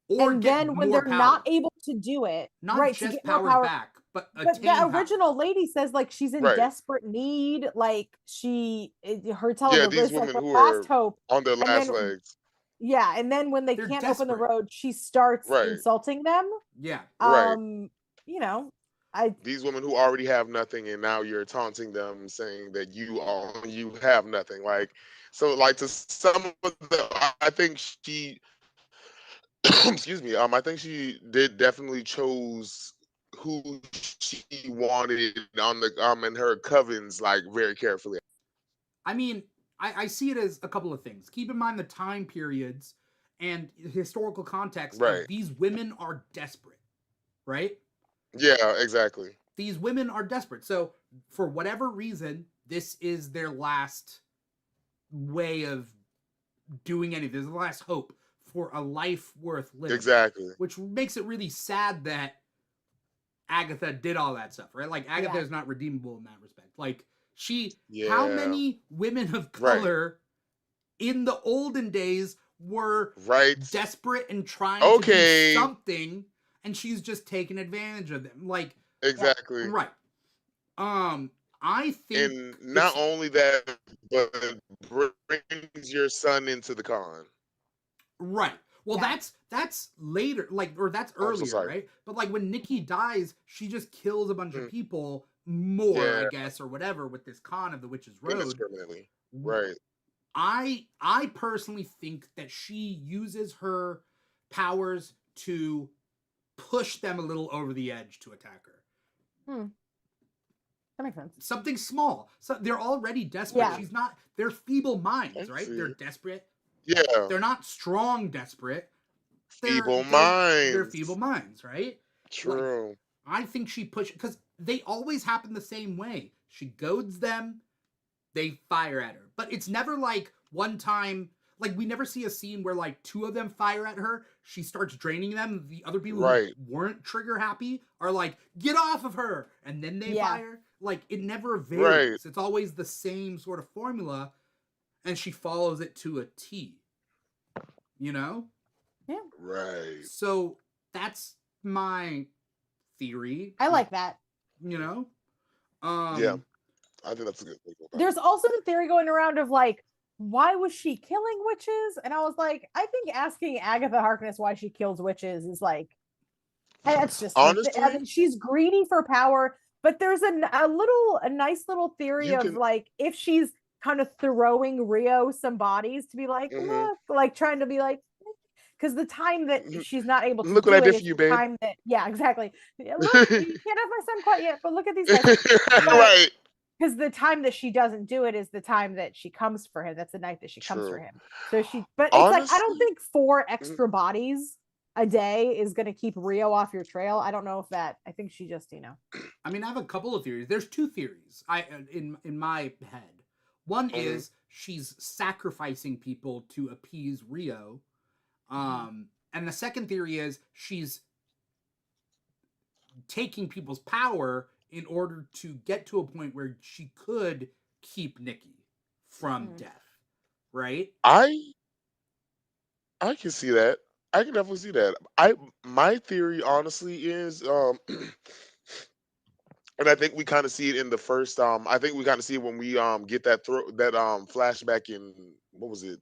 Or And get then when more they're power. not able to do it, Not right, to just get more powers power, back, but But the attain power. original lady says like she's in Right. desperate need, like her telling Yeah, her these it's like women her who last are hope. on their And last then legs. yeah, and then when they They're can't open the desperate. road, she starts Right. insulting them. Yeah. Right. You know, I These women who already have nothing, and now you're taunting them, saying that you have nothing. Like, so like to some of the, I think she, excuse me, I think she did definitely chose who she wanted on the in her covens like very carefully. I mean, I see it as a couple of things. Keep in mind the time periods and historical context of Right. these women are desperate, right? Yeah. Exactly. These women are desperate. So, for whatever reason, this is their last way of doing anything. This is the last hope for a life worth living. Exactly. Which makes it really sad that Agatha did all that stuff, right? Like, Agatha is not redeemable in that respect. Like, how Yeah. many women of Right. color in the olden days were Right. desperate and trying to do Okay. something, and she's just taking advantage of them? Like, Exactly. right. I think And not it's only that, but brings your son into the con. right. Well, Yeah. that's later, like, or that's Oh, I'm so earlier, sorry. right? But like when Nikki dies, she just kills a bunch of Mm, people more, I yeah, guess, or whatever, with this con of the Witch's Road. indiscriminately. Right. I personally think that she uses her powers to push them a little over the edge to attack her. That makes sense. Something small. So they're already desperate. Yeah. She's not. They're feeble I minds, can right? see. They're desperate. Yeah. They're not strong desperate. Feeble They're feeble minds. minds, right? Like, True. I think she pushed, because they always happen the same way. She goads them, they fire at her. But it's never like one time, like we never see a scene where like two of them fire at her, she starts draining them, the other people who Right. weren't trigger happy are like, get off of her, and then they fire. Like, it never Right. varies. It's always the same sort of formula, and she follows it to a T. You know? Yeah. Right. So that's my theory. I like that. You know? Yeah. I think that's a good thing. There's also the theory going around of like, why was she killing witches? And I was like, I think asking Agatha Harkness why she kills witches is like, that's just Honestly, I mean, she's greedy for power. But there's a nice little theory you of can. like, if she's kind of throwing Rio some bodies to be like, Mhm. look, like trying to be like, because the time that she's not able to Look what do I it did is for you, the babe. time that, yeah, exactly. Yeah, look, you can't have my son quite yet, but look at these guys. Right. Because the time that she doesn't do it is the time that she comes for him. That's the night that she comes for True. him. So but it's like, I don't Honestly, think 4 mhm. extra bodies a day is going to keep Rio off your trail. I don't know if I think she just, I mean, I have a couple of theories. There's two theories in my head. One is she's sacrificing people to appease Rio. And the second theory is she's taking people's power in order to get to a point where she could keep Nikki from death, right? I can see that. I can definitely see that. My theory honestly is and I think we kind of see it in the first I think we kind of see it when we get that flashback in, what was it?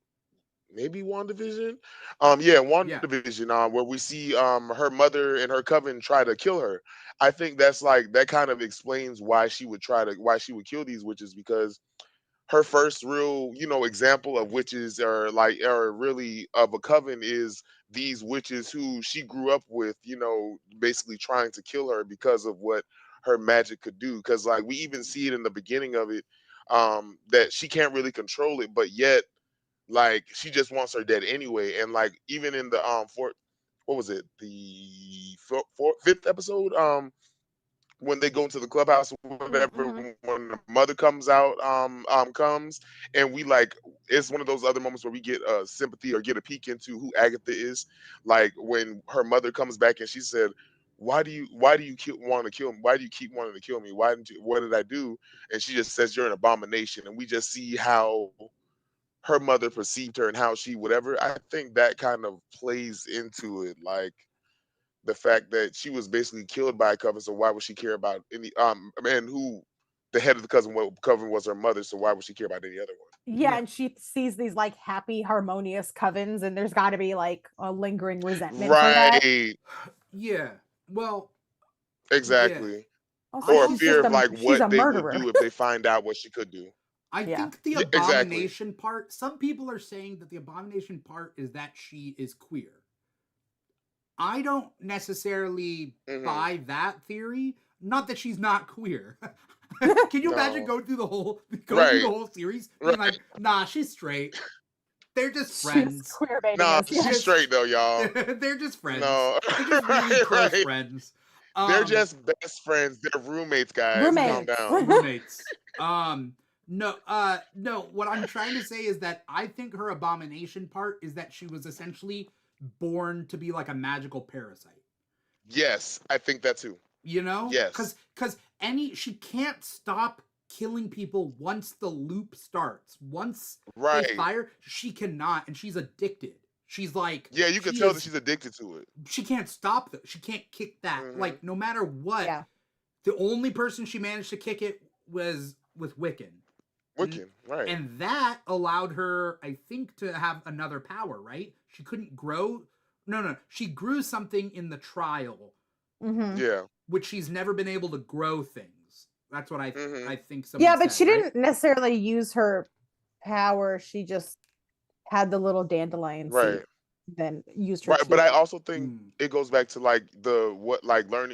Maybe WandaVision. Yeah, Yeah. WandaVision, where we see her mother and her coven try to kill her. I think that's like that kind of explains why she would kill these witches, because her first real, example of witches are really of a coven is these witches who she grew up with, basically trying to kill her because of what her magic could do. Because like we even see it in the beginning of it, that she can't really control it, but yet like she just wants her dead anyway. And like even in the what was it, the fifth episode, when they go into the clubhouse or whatever, when the mother comes out, comes, and we like, it's one of those other moments where we get sympathy or get a peek into who Agatha is. Like when her mother comes back and she said, why do you want to kill me? Why do you keep wanting to kill me? What did I do? And she just says, you're an abomination. And we just see how her mother perceived her and how she whatever. I think that kind of plays into it. Like the fact that she was basically killed by a coven. So why would she care about any and who the head of the coven was her mother? So why would she care about any other one? Yeah, and she sees these like happy, harmonious covens, and there's got to be like a lingering resentment for that. Right. Yeah. Well, Exactly. Also, Or a she's fear just of like she's a what they would murderer. do if they find out what she could do. I Yeah. think the Yeah, exactly. abomination part, some people are saying that the abomination part is that she is queer. I don't necessarily Mhm. buy that theory. Not that she's not queer. Can you imagine No. going through the whole Right. series being Right. like, nah, she's straight. They're just She's friends. queer baiting Nah, us. she's Yes. straight though, y'all. They're just friends. No. They're just really Right, close right. friends. They're just best friends. They're roommates, guys. Calm Roommates. down. roommates. No, what I'm trying to say is that I think her abomination part is that she was essentially born to be like a magical parasite. Yes, I think that too. You know? Yes. Because she can't stop killing people once the loop starts. Once they Right. fire, she cannot, and she's addicted. She's like, Yeah, you can she tell is- that she's addicted to it. she can't stop that. She can't kick that. Mhm. Like, no matter what, Yeah. the only person she managed to kick it was with Wiccan. Wiccan, right. And that allowed her, I think, to have another power, right? She couldn't grow. No. She grew something in the trial, Mhm. Yeah. which she's never been able to grow things. That's what I Mhm. I think someone Yeah, but said, she right? didn't necessarily use her power. She just had the little dandelion Right. seed, then used her. Right, but I tool. also think it goes back to like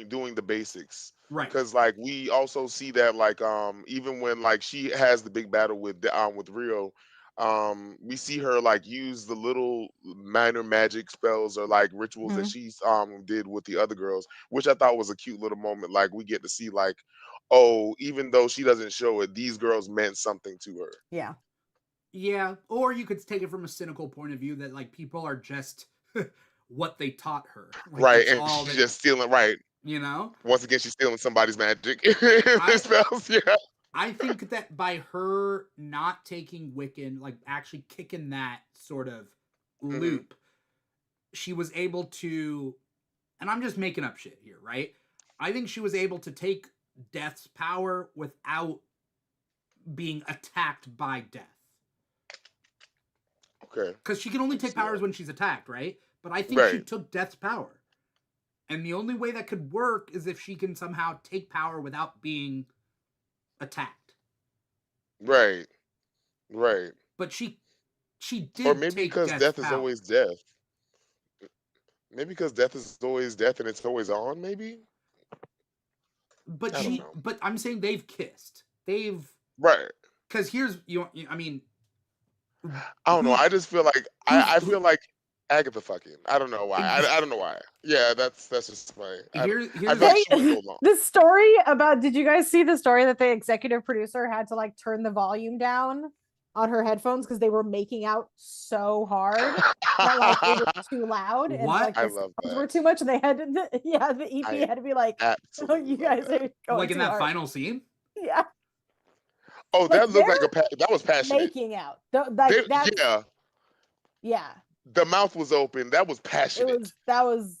doing the basics. Right. Because like we also see that like even when like she has the big battle with Rio, we see her like use the little minor magic spells or like rituals that Mhm. she's did with the other girls, which I thought was a cute little moment. Like we get to see like, oh, even though she doesn't show it, these girls meant something to her. Yeah. Yeah, or you could take it from a cynical point of view that like people are just what they taught her. Like, Right, that's and all she's they, just stealing. Right, you know? once again, she's stealing somebody's magic I- spells. Yeah. I think that by her not taking Wiccan, like actually kicking that sort of loop, she was able to, and I'm just making up shit here, right? I think she was able to take Death's power without being attacked by Death. Okay. Because she can only take see that. powers when she's attacked, right? But I think she Right. took Death's power. And the only way that could work is if she can somehow take power without being attacked. Right. Right. But she did Or maybe take because Death's death is power. always death. Maybe because death is always death and it's always on, maybe? But I don't know. but I'm saying they've kissed. They've, Right. because here's I mean, I don't know. who- I just feel like I feel like Agatha fucking. I don't know why. I don't know why. Yeah, that's just my. I here's feel like she went so long. The story about, did you guys see the story that the executive producer had to like turn the volume down on her headphones because they were making out so hard that like it was too loud and What? like I the love sounds that. were too much and they had to, the EP I had to be like, oh, Absolutely. you love guys that. are going like in too that hard. final scene? Yeah, Oh, like, that looked like they're that was passionate. making out. Like that's Yeah, yeah. the mouth was open. That was passionate. That was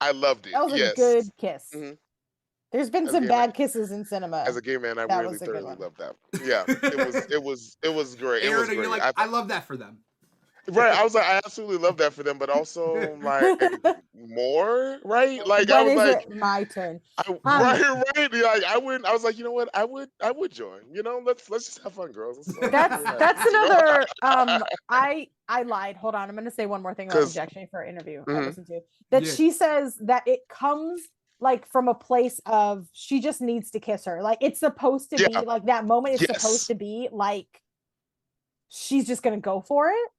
I loved it. a Yes. good kiss. Mhm. There's been As a some gay bad kisses in cinema. As a gay man, I That really was a good thoroughly one. loved that. Yeah, it was great. It Aaron, was and great. you're like, I love that for them. Right. I was like, I absolutely love that for them, but also like more, right? Like I When was is like, it my turn? right. Like I wouldn't. I was like, you know what? I would join. You know, let's just have fun, girls. Let's That's have that's fun, you know? another I lied. Hold on. I'm gonna say one more thing about 'Cause- rejection for an interview I Mhm. listened to. That Yeah. she says that it comes like from a place of she just needs to kiss her. Like it's supposed to be Yeah. like that moment is Yes. supposed to be like she's just gonna go for it,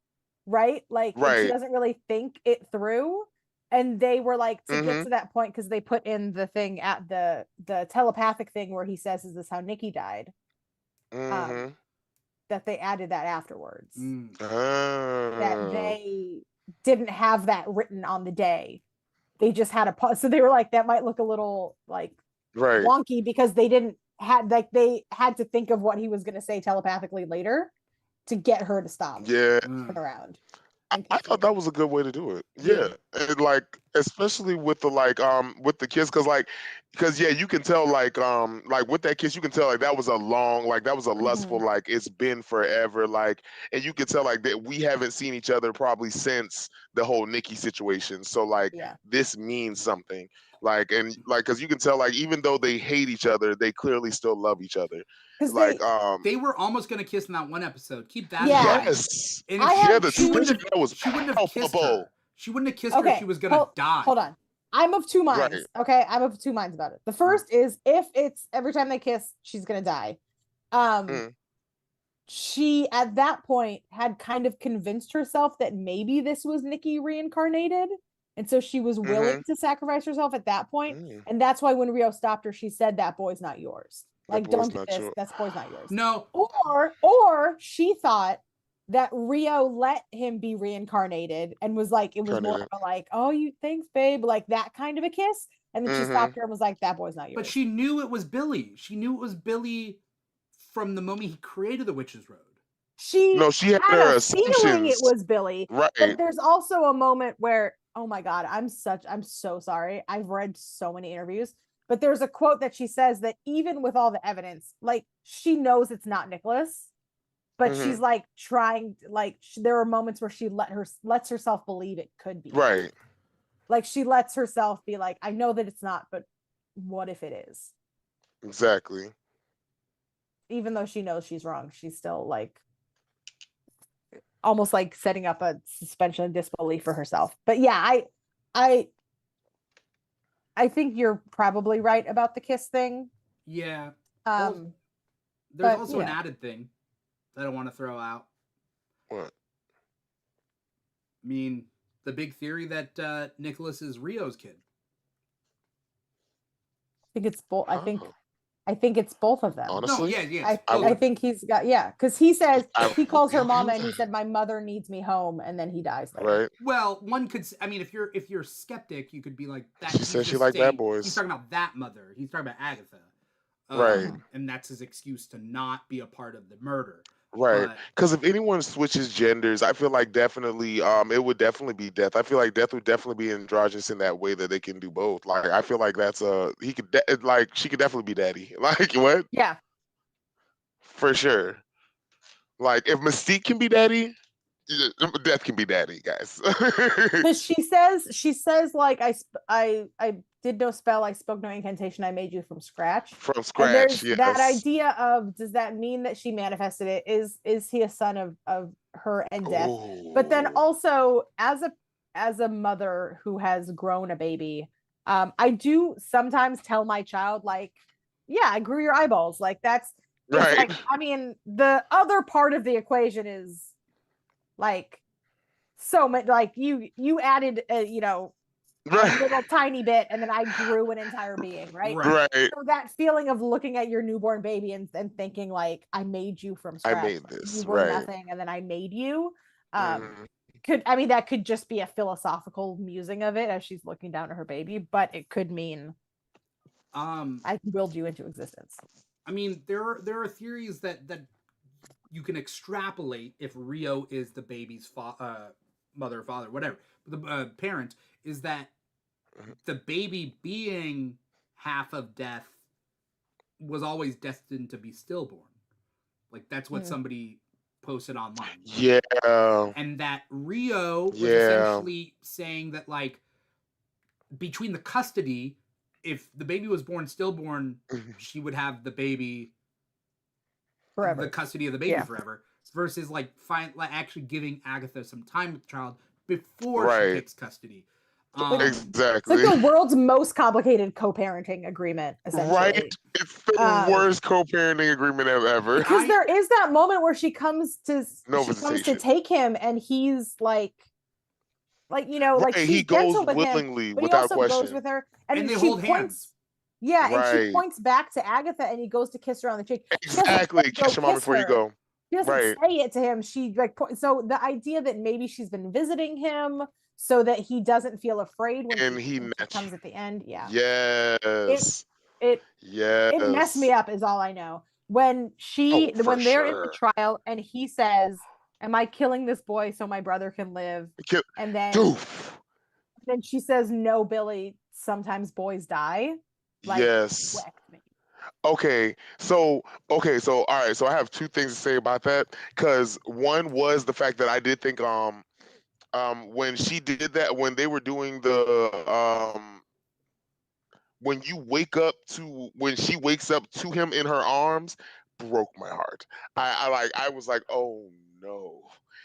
right? Like and she Right. doesn't really think it through. And they were like to get Mhm. to that point because they put in the thing at the telepathic thing where he says, "Is this how Nikki died?" hmm That they added that afterwards. Mm. That they didn't have that written on the day. They just had a pause. So they were like, that might look a little like Right. wonky because they didn't had like they had to think of what he was going to say telepathically later to get her to stop Yeah. turn around. I thought that was a good way to do it. Yeah. Yeah, and like especially with the with the kiss, because yeah, you can tell like with that kiss, you can tell like that was a long that was a lustful like it's been forever and you can tell like that we haven't seen each other probably since the whole Nikki situation. So like Yeah. this means something and because you can tell like even though they hate each other, they clearly still love each other. Because Like they were almost gonna kiss in that one episode. Keep that Yeah. in mind. yes, And I if have the two- tension that was she wouldn't have kissed her. palpable. She wouldn't have kissed her if she was gonna die. Hold on. I'm of two minds. Right. Okay. I'm of two minds about it. The first is if it's every time they kiss, she's gonna die. She at that point had kind of convinced herself that maybe this was Nikki reincarnated. And so she was willing to sacrifice herself at that point. And that's why when Rio stopped her, she said, "That boy's not yours. Like, don't do this. That boy's not yours." No. Or she thought that Rio let him be reincarnated and was like, it was more like, "Oh, you thanks, babe," like that kind of a kiss. And then she stopped her and was like, "That boy's not yours." But she knew it was Billy. She knew it was Billy from the moment he created the Witch's Road. She had her feeling it was Billy. Right. But there's also a moment where, oh my God, I'm so sorry. I've read so many interviews, but there's a quote that she says that even with all the evidence, like she knows it's not Nicholas, but she's like trying, like there are moments where she lets herself believe it could be. Right. Like she lets herself be like, I know that it's not, but what if it is? Exactly. Even though she knows she's wrong, she's still like almost like setting up a suspension of disbelief for herself. But yeah, I think you're probably right about the kiss thing. Yeah. There's also an added thing that I want to throw out. What? I mean, the big theory that Nicholas is Rio's kid. I think it's both. I think it's both of them. Honestly, no, yeah. I think he's got because he says he calls her mama and he said, "My mother needs me home," and then he dies there. Right. Well, one could. I mean, if you're a skeptic, you could be like that. She says she liked bad boys. He's talking about that mother. He's talking about Agatha. Right. And that's his excuse to not be a part of the murder. Right. Because if anyone switches genders, I feel like definitely it would definitely be Death. I feel like Death would definitely be androgynous in that way that they can do both. Like I feel like that's she could definitely be daddy. Like what? Yeah. For sure. Like if Mystique can be daddy, Death can be daddy, guys. Because she says like I did no spell, I spoke no incantation, I made you from scratch. From scratch, yes. That idea of, does that mean that she manifested it? Is he a son of her and Death? Ooh. But then also as a mother who has grown a baby, I do sometimes tell my child like, yeah, I grew your eyeballs. Like that's right. Like, I mean, the other part of the equation is like so much, like you added right. a little tiny bit and then I grew an entire being, right? Right. So that feeling of looking at your newborn baby and thinking like, I made you from scratch. I made this. You were nothing and then I made you. That could just be a philosophical musing of it as she's looking down at her baby, but it could mean I willed you into existence. I mean, there are theories that you can extrapolate if Rio is the baby's mother, father, whatever. The parent is that the baby being half of Death was always destined to be stillborn. Like that's what somebody posted online. Yeah. And that Rio was essentially saying that like between the custody, if the baby was born stillborn, she would have the baby forever, the custody of the baby forever, versus like actually giving Agatha some time with the child before she takes custody. Exactly. It's like the world's most complicated co-parenting agreement, essentially. Right? It's the worst co-parenting agreement ever. Because there is that moment where she comes to take him, and he's like he goes willingly without question. Goes with her, and they she hold points. Hands. Yeah, and she points back to Agatha, and he goes to kiss her on the cheek. Exactly, kiss your mom before you go. She doesn't say it to him. She so the idea that maybe she's been visiting him so that he doesn't feel afraid when he comes at the end. Yeah. Yes. It messed me up is all I know. When they're in the trial and he says, am I killing this boy so my brother can live? Ki- And then Doof. she says, no, Billy, sometimes boys die. Like, Yes. whacked me. Okay, so all right, so I have two things to say about that. Because one was the fact that I did think when she did that, when they were doing the when she wakes up to him in her arms, broke my heart. I was like, oh no,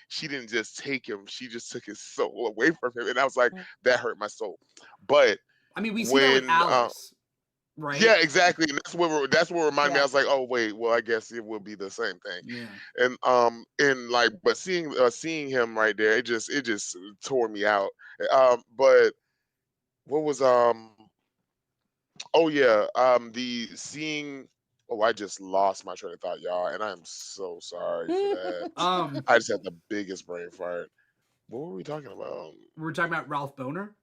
she didn't just take him, she just took his soul away from him, and I was like, that hurt my soul. But I mean, we see that with when Alice, right? yeah, exactly, and that's what reminded me. I Yeah. was like, oh wait, well, I guess it will be the same thing. Yeah. And like, but seeing him right there, it just tore me out. But what was oh yeah, the seeing. Oh, I just lost my train of thought, y'all, and I am so sorry for that. I just had the biggest brain fart. What were we talking about? We're talking about Ralph Boner.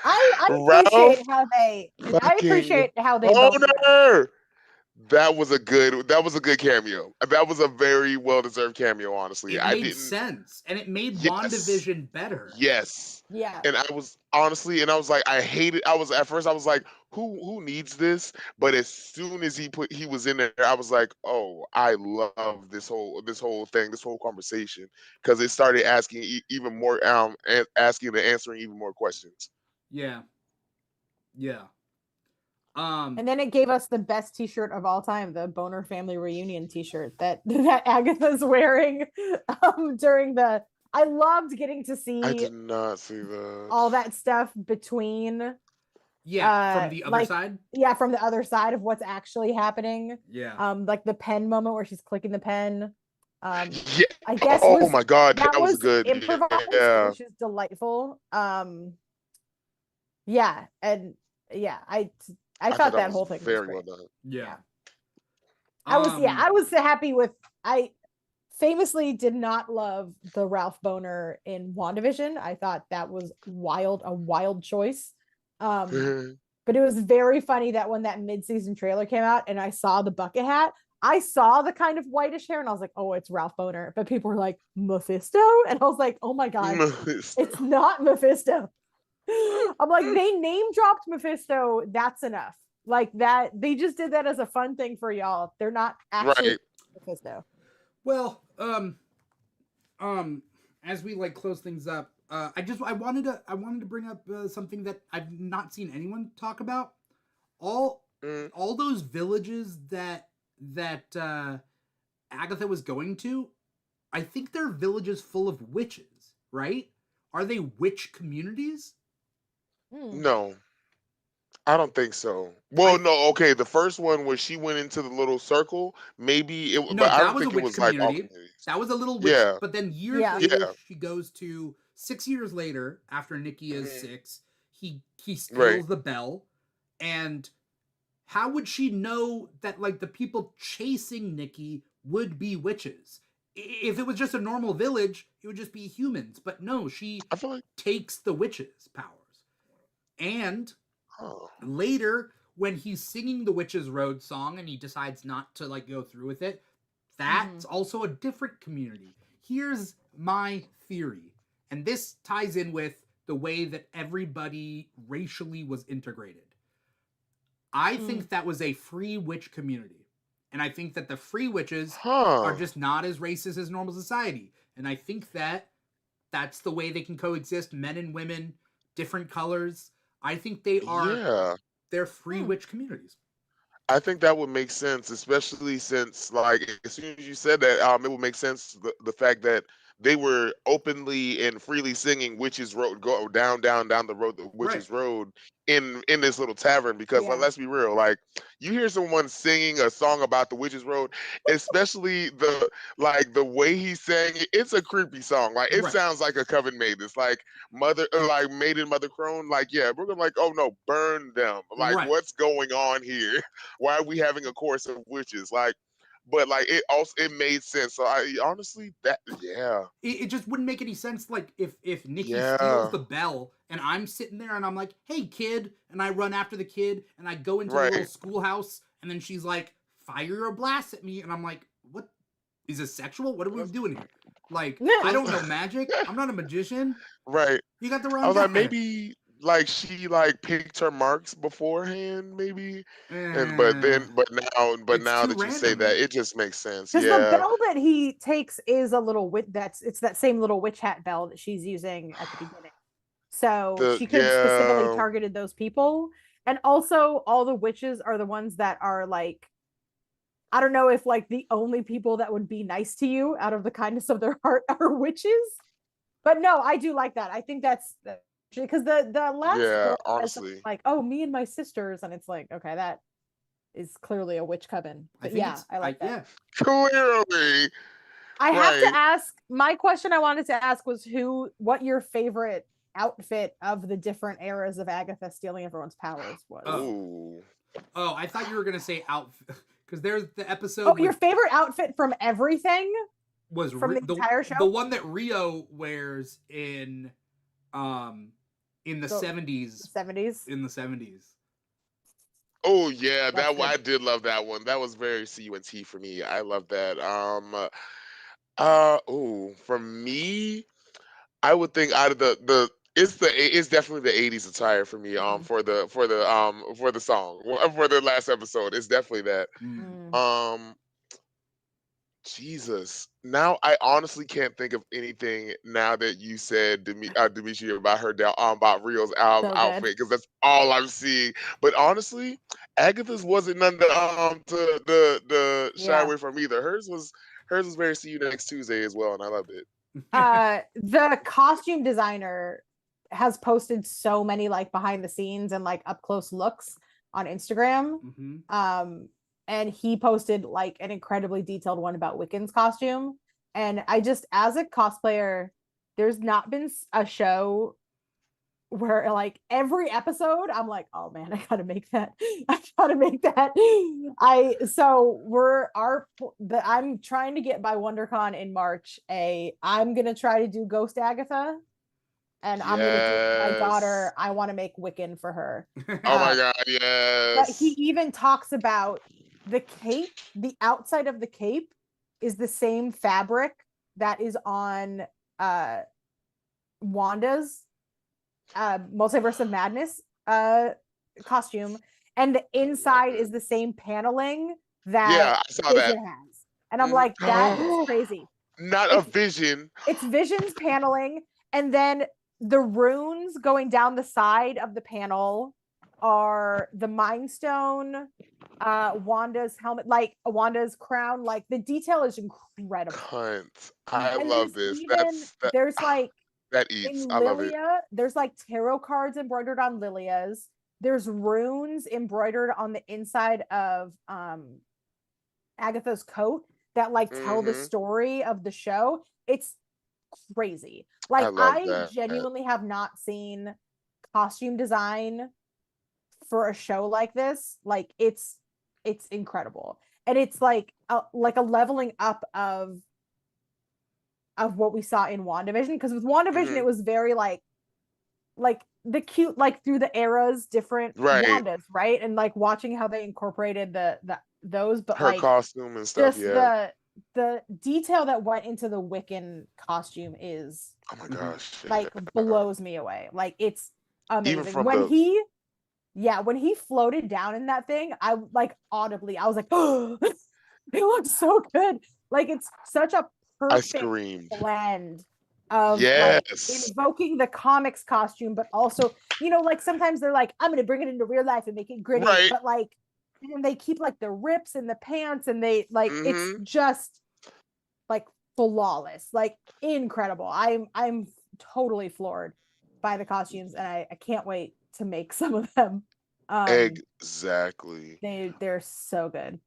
I Ralph appreciate how they fucking both Boner. That was a good cameo. That was a very well deserved cameo, honestly. It I made didn't. sense, and it made Yes. WandaVision better. Yes. Yeah. And I was honestly, and I was like, I hated. I was at first, I was like, who needs this? But as soon as he was in there, I was like, oh, I love this whole thing, this whole conversation, because it started asking even more, asking and answering even more questions. Yeah. Yeah. And then it gave us the best T-shirt of all time, the Boner Family Reunion T-shirt that Agatha's wearing during the. I loved getting to I see did not see that. all that stuff between. From the other side. Yeah, from the other side of what's actually happening. Yeah. Like the pen moment where she's clicking the pen. Yeah. I guess Oh my God, that that was was good. improvised, Yeah. which is delightful. Yeah, and yeah, I I thought thought that that was whole thing was very great. well done. Yeah. I was happy with. I famously did not love the Ralph Boner in WandaVision. I thought that was a wild choice. But it was very funny that when that mid-season trailer came out and I saw the bucket hat, I saw the kind of whitish hair and I was like, oh, it's Ralph Boner. But people were like, Mephisto? And I was like, oh my God, it's not Mephisto. I'm like, they name dropped Mephisto. That's enough. Like that, they just did that as a fun thing for y'all. They're not actually Right. Mephisto. Well, as we like close things up, I wanted to bring up something that I've not seen anyone talk about. All Mm. all those villages that Agatha was going to, I think they're villages full of witches, right? Are they witch communities? No, I don't think so. Well, no, okay. The first one where she went into the little circle, maybe it, No, but I that don't was a think it witch was like all community. communities. That was a little witch. Yeah, But then years Yeah. later, yeah, she goes to 6 years later, after Nikki is mhm, 6. He right. steals the bell, and how would she know that like the people chasing Nikki would be witches? If it was just a normal village, it would just be humans. But no, she I feel like, takes the witches' powers. And oh, later, when he's singing the Witches Road song and he decides not to like go through with it, that's also a different community. Here's my theory, and this ties in with the way that everybody racially was integrated. I think that was a free witch community. And I think that the free witches are huh, just not as racist as normal society. And I think that that's the way they can coexist, men and women, different colors. I think yeah. they're free witch communities. I think that would make sense, especially since, like, as soon as you said that, it would make sense the fact that they were openly and freely singing "Witches Road," go down the road, the Right. Witches Road, in this little tavern. Because Yeah. let's be real, like, you hear someone singing a song about the Witches Road, especially the way he sang it, it's a creepy song. Like, it Right. sounds like a coven made this, like like Maiden Mother Crone. Like, yeah, we're gonna like, oh no, burn them. Like, Right. what's going on here? Why are we having a course of witches? Like, but like it made sense. So I honestly that yeah. It just wouldn't make any sense. Like if Nikki steals Yeah. the bell and I'm sitting there and I'm like, "Hey kid," and I run after the kid and I go into the little Right. schoolhouse and then she's like, "Fire or blast at me," and I'm like, "What is this sexual? What are we doing here? Like, I don't know magic. I'm not a magician. Right. You got the I wrong was guy. like, maybe like she like picked her marks beforehand, maybe. But It's now too that you say random. that, it just makes sense. Because the Yeah. bell that he takes is a little witch. It's that same little witch hat bell that she's using at the beginning. So she could have specifically targeted those people. And also, all the witches are the ones that are like, I don't know if like the only people that would be nice to you out of the kindness of their heart are witches. But no, I do like that. I think that's because the last girl says something honestly. like, "Oh, me and my sisters," and it's like, okay, that is clearly a witch coven. But I like that. Yeah. Clearly. I have to ask. My question I wanted to ask was what your favorite outfit of the different eras of Agatha stealing everyone's powers was. Oh, I thought you were gonna say outfit because there's the episode. Oh, your favorite outfit from everything was from the entire show. The one that Rio wears in the 70s. 70s. In the 70s. Oh yeah, I did love that one. That was very CUNT for me. I love that. For me, I would think out of it's definitely the 80s attire for me. For the song for the last episode, it's definitely that. Jesus. Now I honestly can't think of anything now that you said, Demetria, about her about Rio's outfit, because that's all I'm seeing. But honestly, Agatha's wasn't none to shy away from either. Hers was very See You Next Tuesday as well, and I loved it. The costume designer has posted so many like behind the scenes and like up close looks on Instagram. And he posted like an incredibly detailed one about Wiccan's costume. And I just, as a cosplayer, there's not been a show where like every episode I'm like, oh man, I gotta make that. I'm trying to get by WonderCon in March. I'm gonna try to do Ghost Agatha. And I'm gonna do my daughter. I want to make Wiccan for her. Oh my god, yes. But he even talks about the cape. The outside of the cape is the same fabric that is on Wanda's Multiverse of Madness costume, and the inside is the same paneling that Vision has. And I'm like, that is crazy. Not Vision. It's Vision's paneling, and then the runes going down the side of the panel are the Mind Stone, Wanda's helmet, like Wanda's crown. Like the detail is incredible. I love this. There's like that eats. In I love it. Lilia, there's like tarot cards embroidered on Lilia's. There's runes embroidered on the inside of Agatha's coat that like tell the story of the show. It's crazy. Like I genuinely have not seen costume design for a show like this. Like it's incredible. And it's like a leveling up of what we saw in WandaVision, because with WandaVision it was very like the cute, like through the eras, different Wandas, right? And like watching how they incorporated those, but her like costume and stuff. The detail that went into the Wiccan costume is, oh my gosh, like blows me away. Like it's amazing. Even from when he floated down in that thing, I like audibly, I was like, oh, it looks so good. Like it's such a perfect blend of like invoking the comics costume, but also, you know, like sometimes they're like, I'm gonna bring it into real life and make it gritty, but like, and they keep like the rips in the pants, and they like it's just like flawless, like incredible. I'm totally floored by the costumes, and I can't wait to make some of them. Exactly. They're so good.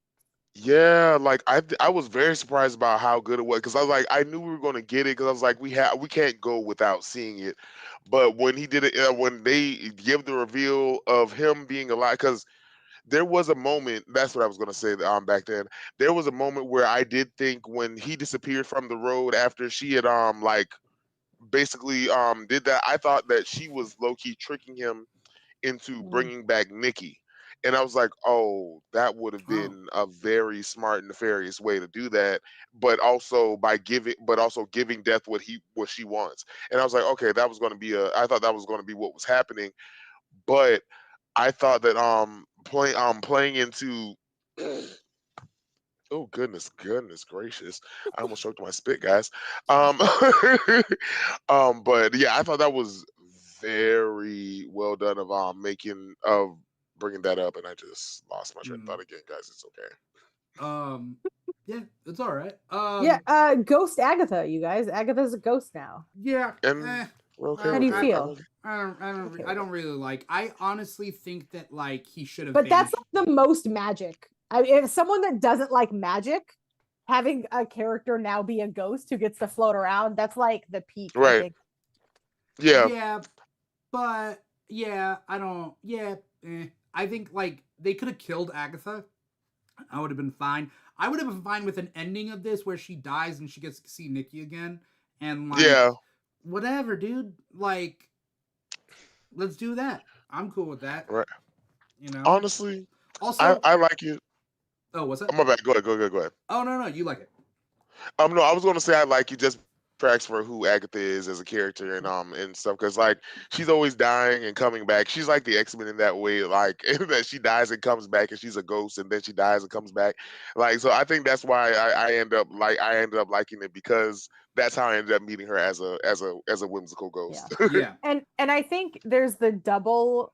Yeah, like I was very surprised about how good it was, because I was like, I knew we were going to get it, because I was like, we can't go without seeing it. But when he did it, when they give the reveal of him being alive, because there was a moment, that's what I was going to say back then. There was a moment where I did think, when he disappeared from the road after she had like basically did that, I thought that she was low-key tricking him into bringing back Nikki. And I was like, oh, that would have Oh. been a very smart and nefarious way to do that, but also giving Death what she wants. And I was like, okay, that was going to be I thought that was going to be what was happening, but I thought that playing into oh goodness gracious. I almost choked my spit, guys. Um but yeah, I thought that was very well done of bringing that up, and I just lost my train of Mm. thought again, guys. It's okay. Yeah, it's all right. Yeah, Ghost Agatha, you guys. Agatha's a ghost now. Yeah. And we're okay How with do you it. feel? I don't really like. I honestly think that like he should have But that's banished. like the most magic. If someone that doesn't like magic, having a character now be a ghost who gets to float around, that's like the peak, I Right. think. Yeah. Yeah, but yeah, I don't. Yeah, I think like they could have killed Agatha. I would have been fine. I would have been fine with an ending of this where she dies and she gets to see Nikki again, and like Yeah. whatever, dude. Like, let's do that. I'm cool with that. Right. You know. Honestly, Also, I like it. oh, what's Oh, that? my bad. Go ahead. Oh no, you like it. No, I was gonna say I like you just tracks for who Agatha is as a character and stuff, because like she's always dying and coming back. She's like the X-Men in that way, like that she dies and comes back, and she's a ghost, and then she dies and comes back. Like, so I think that's why I ended up liking it, because that's how I ended up meeting her as a whimsical ghost. Yeah. And I think there's the double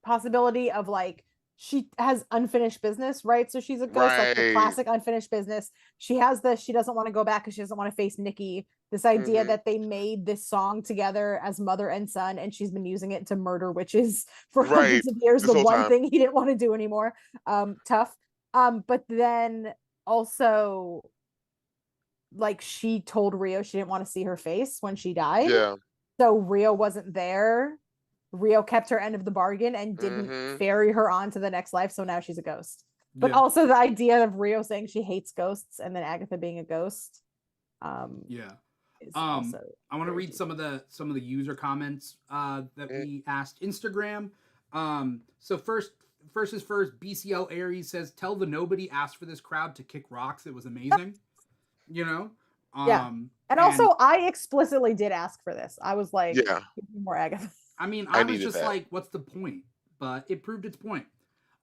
possibility of like she has unfinished business, right? So she's a ghost, like the Right. classic unfinished business. She has this, she doesn't want to go back because she doesn't want to face Nikki. This idea Mhm. that they made this song together as mother and son, and she's been using it to murder witches for Right. hundreds of years. This The whole one time. thing he didn't want to do anymore. Tough. But then also like she told Rio she didn't want to see her face when she died. Yeah. So Rio wasn't there. Rio kept her end of the bargain and didn't Mhm. ferry her on to the next life. So now she's a ghost. But Yeah. also the idea of Rio saying she hates ghosts and then Agatha being a ghost. Yeah. Is I also want to very read deep. some of the user comments that Mm. we asked Instagram. So first is first. BCL Aries says, "Tell the nobody asked for this crowd to kick rocks. It was amazing." You know. Yeah. And also, I explicitly did ask for this. I was like, Yeah. give me more Agatha. I mean, I I was needed just that. like, "What's the point?" But it proved its point.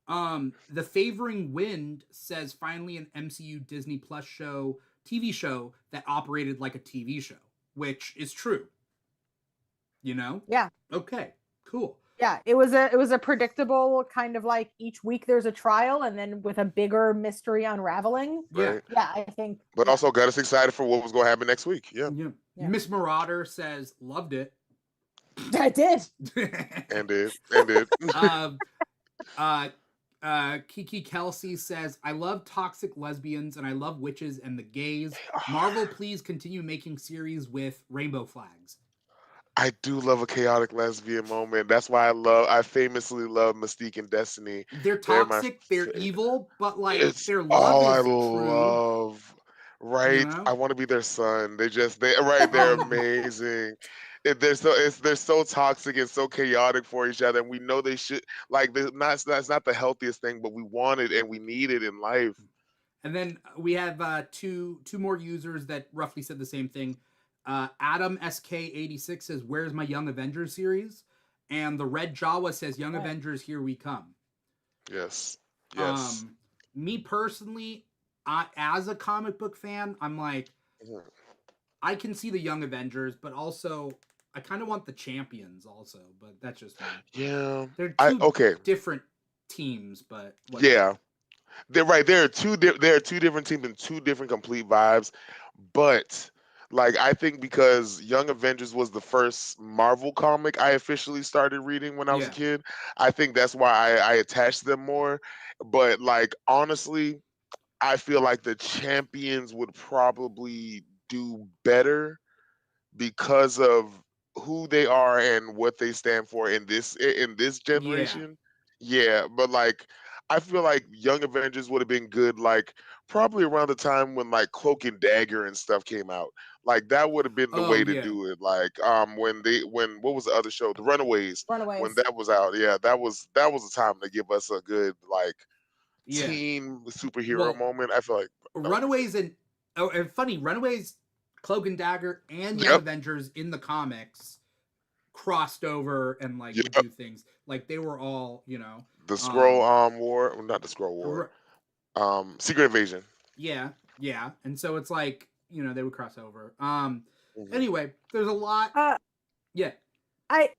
The Favoring Wind says, "Finally, an MCU Disney Plus TV show that operated like a TV show," which is true. You know? Yeah. Okay. Cool. Yeah, it was a predictable kind of like each week there's a trial and then with a bigger mystery unraveling. Yeah. Right. Yeah, I think. But yeah. also got us excited for what was going to happen next week. Yeah. Yeah. Yeah. Miss Marauder says, "Loved it." I did. And it. Kiki Kelsey says, "I love toxic lesbians and I love witches and the gays. Marvel, please continue making series with rainbow flags." I do love a chaotic lesbian moment. That's why I famously love Mystique and Destiny. They're They're my toxic, they're fa- evil, but like It's their love all I is true. love. You Right? I know? want to be their son. They're amazing. They're so toxic and so chaotic for each other, and we know they should like that's not the healthiest thing, but we want it and we need it in life. And then we have two more users that roughly said the same thing. Adam SK86 says, "Where's my Young Avengers series?" And the Red Jawa says, "Young Right. Avengers, here we come." Yes. Yes. Me personally, as a comic book fan, I'm like, Mhm. I can see the Young Avengers, but also I kind of want the Champions also, but that's just me. Yeah. They're I two okay. different teams, but whatever. Yeah. They're right. There are two different teams and two different complete vibes. But like I think because Young Avengers was the first Marvel comic I officially started reading when I was a Yeah. kid, I think that's why I attached them more. But like honestly, I feel like the champions would probably do better because of who they are and what they stand for in this Yeah. generation. Yeah, but like I feel like Young Avengers would have been good like probably around the time when like Cloak and Dagger and stuff came out. Like that would have been the Oh way to yeah, do it. Like when what was the other show? The Runaways. When Runaways. that was out, yeah, that was a time to give us a good like yeah. teen superhero Well, moment. I feel like that would be good. Runaways and funny Runaways, Cloak and Dagger, and Young Yep. Avengers in the comics crossed over and like would Yep. do things like they were all The Scroll um War, well, not the Scroll War. r- Secret Invasion. yeah, and so it's like they would cross over. Hmm. Anyway, there's a lot. Uh, Yeah, I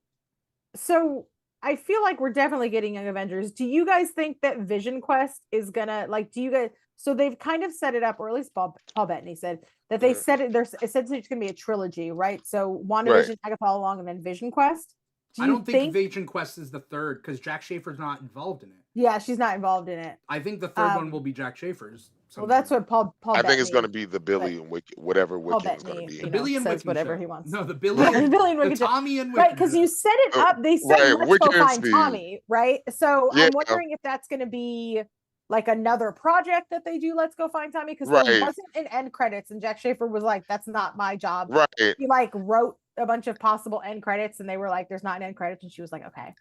so I feel like we're definitely getting Young Avengers. Do you guys think that Vision Quest is gonna like? Do you guys? So they've kind of set it up, or at least Paul Bettany said that they Hmm. said it. There's essentially it's gonna be a trilogy, right? So Right. WandaVision, Agatha all along, and then Vision Quest. Do I you don't think think? Invasion Quest is the third because Jack Schaefer's not involved in it. Yeah, she's not involved in it. I think the third one will be Jack Schaefer's. Well, that's what Paul I think it's going to Bettany, be the but Billy and whatever Paul Wiccan is going to Bettany, be. The Billy and says Wiccan whatever show. he wants. No, the Billy Yeah, the and Billy and the Wiccan show. Tommy and Wiccan Right, because show. you set it Uh, up. They said, right, let's go Wiccan and find Steve. Tommy, right? So Yeah. I'm wondering if that's going to be like another project that they do. Let's go find Tommy, because there Right. wasn't an end credits, and Jack Schaefer was like, "That's not my job." Right. He like wrote a bunch of possible end credits, and they were like, "There's not an end credits," and she was like, "Okay."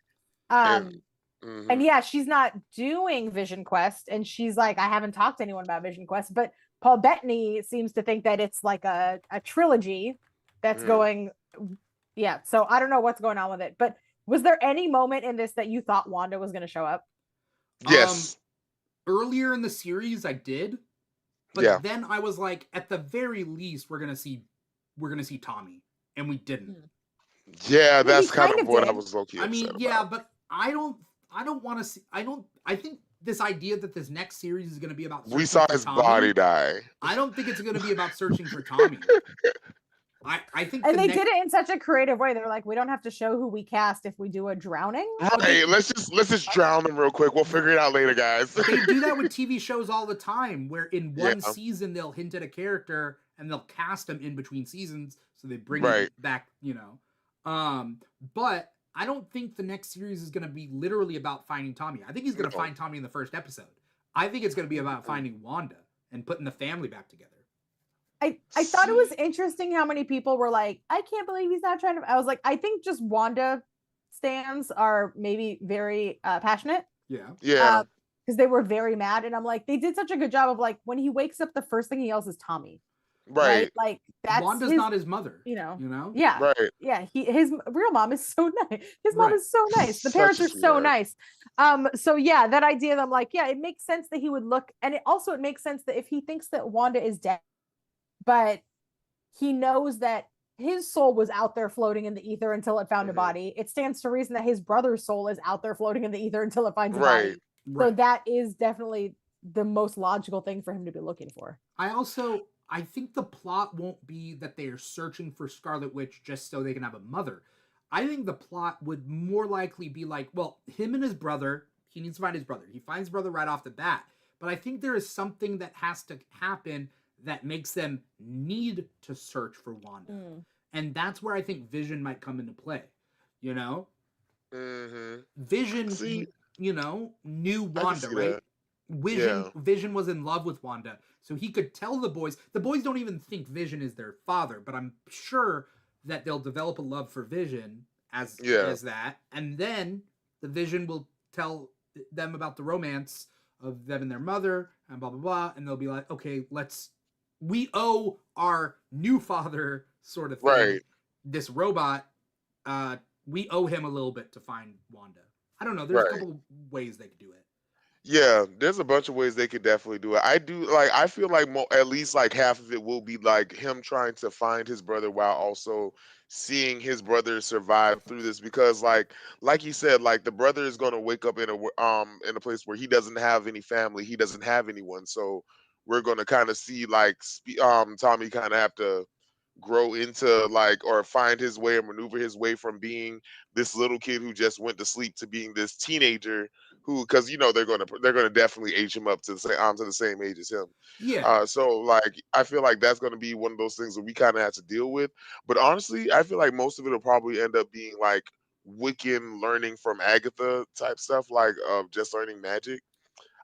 And And mhm. yeah, she's not doing Vision Quest, and she's like, "I haven't talked to anyone about Vision Quest," but Paul Bettany seems to think that it's like a trilogy that's Mhm. going. Yeah, so I don't know what's going on with it, but was there any moment in this that you thought Wanda was going to show up? Yes. Earlier in the series, I did, but Yeah. then I was like, at the very least, we're gonna see Tommy, and we didn't. Yeah, I mean, we that's kind kind of of what I did. was low-key I mean, upset yeah, about. but I don't want to see. I think this idea that this next series is going to be about We searching saw for his Tommy. body die. I don't think it's going to be about searching for Tommy. I think And they did it in such a creative way. They're like, we don't have to show who we cast if we do a drowning. Right. Let's just drown him real quick. We'll figure it out later, guys. They do that with TV shows all the time, where in one Yeah. season they'll hint at a character and they'll cast them in between seasons, so they bring Right. it back. But I don't think the next series is going to be literally about finding Tommy. I think he's going to No. find Tommy in the first episode. I think it's going to be about finding Wanda and putting the family back together. I thought it was interesting how many people were like, I can't believe he's not trying to. I was like, I think just Wanda stands are maybe very passionate. Yeah. Yeah. Because they were very mad. And I'm like, they did such a good job of like, when he wakes up, the first thing he yells is Tommy. Right. Like, that's Wanda's not his mother. Yeah. Right. Yeah. His real mom is so nice. His mom Right. is so nice. The Such parents a are so sweetheart. nice. So yeah, that idea that I'm like, yeah, it makes sense that he would look, and it makes sense that if he thinks that Wanda is dead, but he knows that his soul was out there floating in the ether until it found a Mhm. body, it stands to reason that his brother's soul is out there floating in the ether until it finds a Right. body. So Right. that is definitely the most logical thing for him to be looking for. I think the plot won't be that they are searching for Scarlet Witch just so they can have a mother. I think the plot would more likely be like, well, him and his brother, he needs to find his brother. He finds his brother right off the bat. But I think there is something that has to happen that makes them need to search for Wanda. And that's where I think Vision might come into play. Mhm. Vision, See, knew I can Wanda, see right? that. Yeah. Vision was in love with Wanda, so he could tell the boys. The boys don't even think Vision is their father, but I'm sure that they'll develop a love for Vision as Yeah. that, and then the Vision will tell them about the romance of them and their mother, and blah blah blah, and they'll be like, okay, we owe our new father sort of thing, Right. this robot, we owe him a little bit to find Wanda. I don't know. There's a Right. couple ways they could do it. Yeah, there's a bunch of ways they could definitely do it. I feel like at least like half of it will be like him trying to find his brother while also seeing his brother survive through this, because like you said, like the brother is going to wake up in a place where he doesn't have any family, he doesn't have anyone. So we're going to kind of see like Tommy kind of have to grow into like, or find his way or maneuver his way from being this little kid who just went to sleep to being this teenager who, because they're gonna definitely age him up to the same age as him. Yeah. So like I feel like that's gonna be one of those things that we kind of have to deal with. But honestly, I feel like most of it will probably end up being like Wiccan learning from Agatha type stuff, like of just learning magic.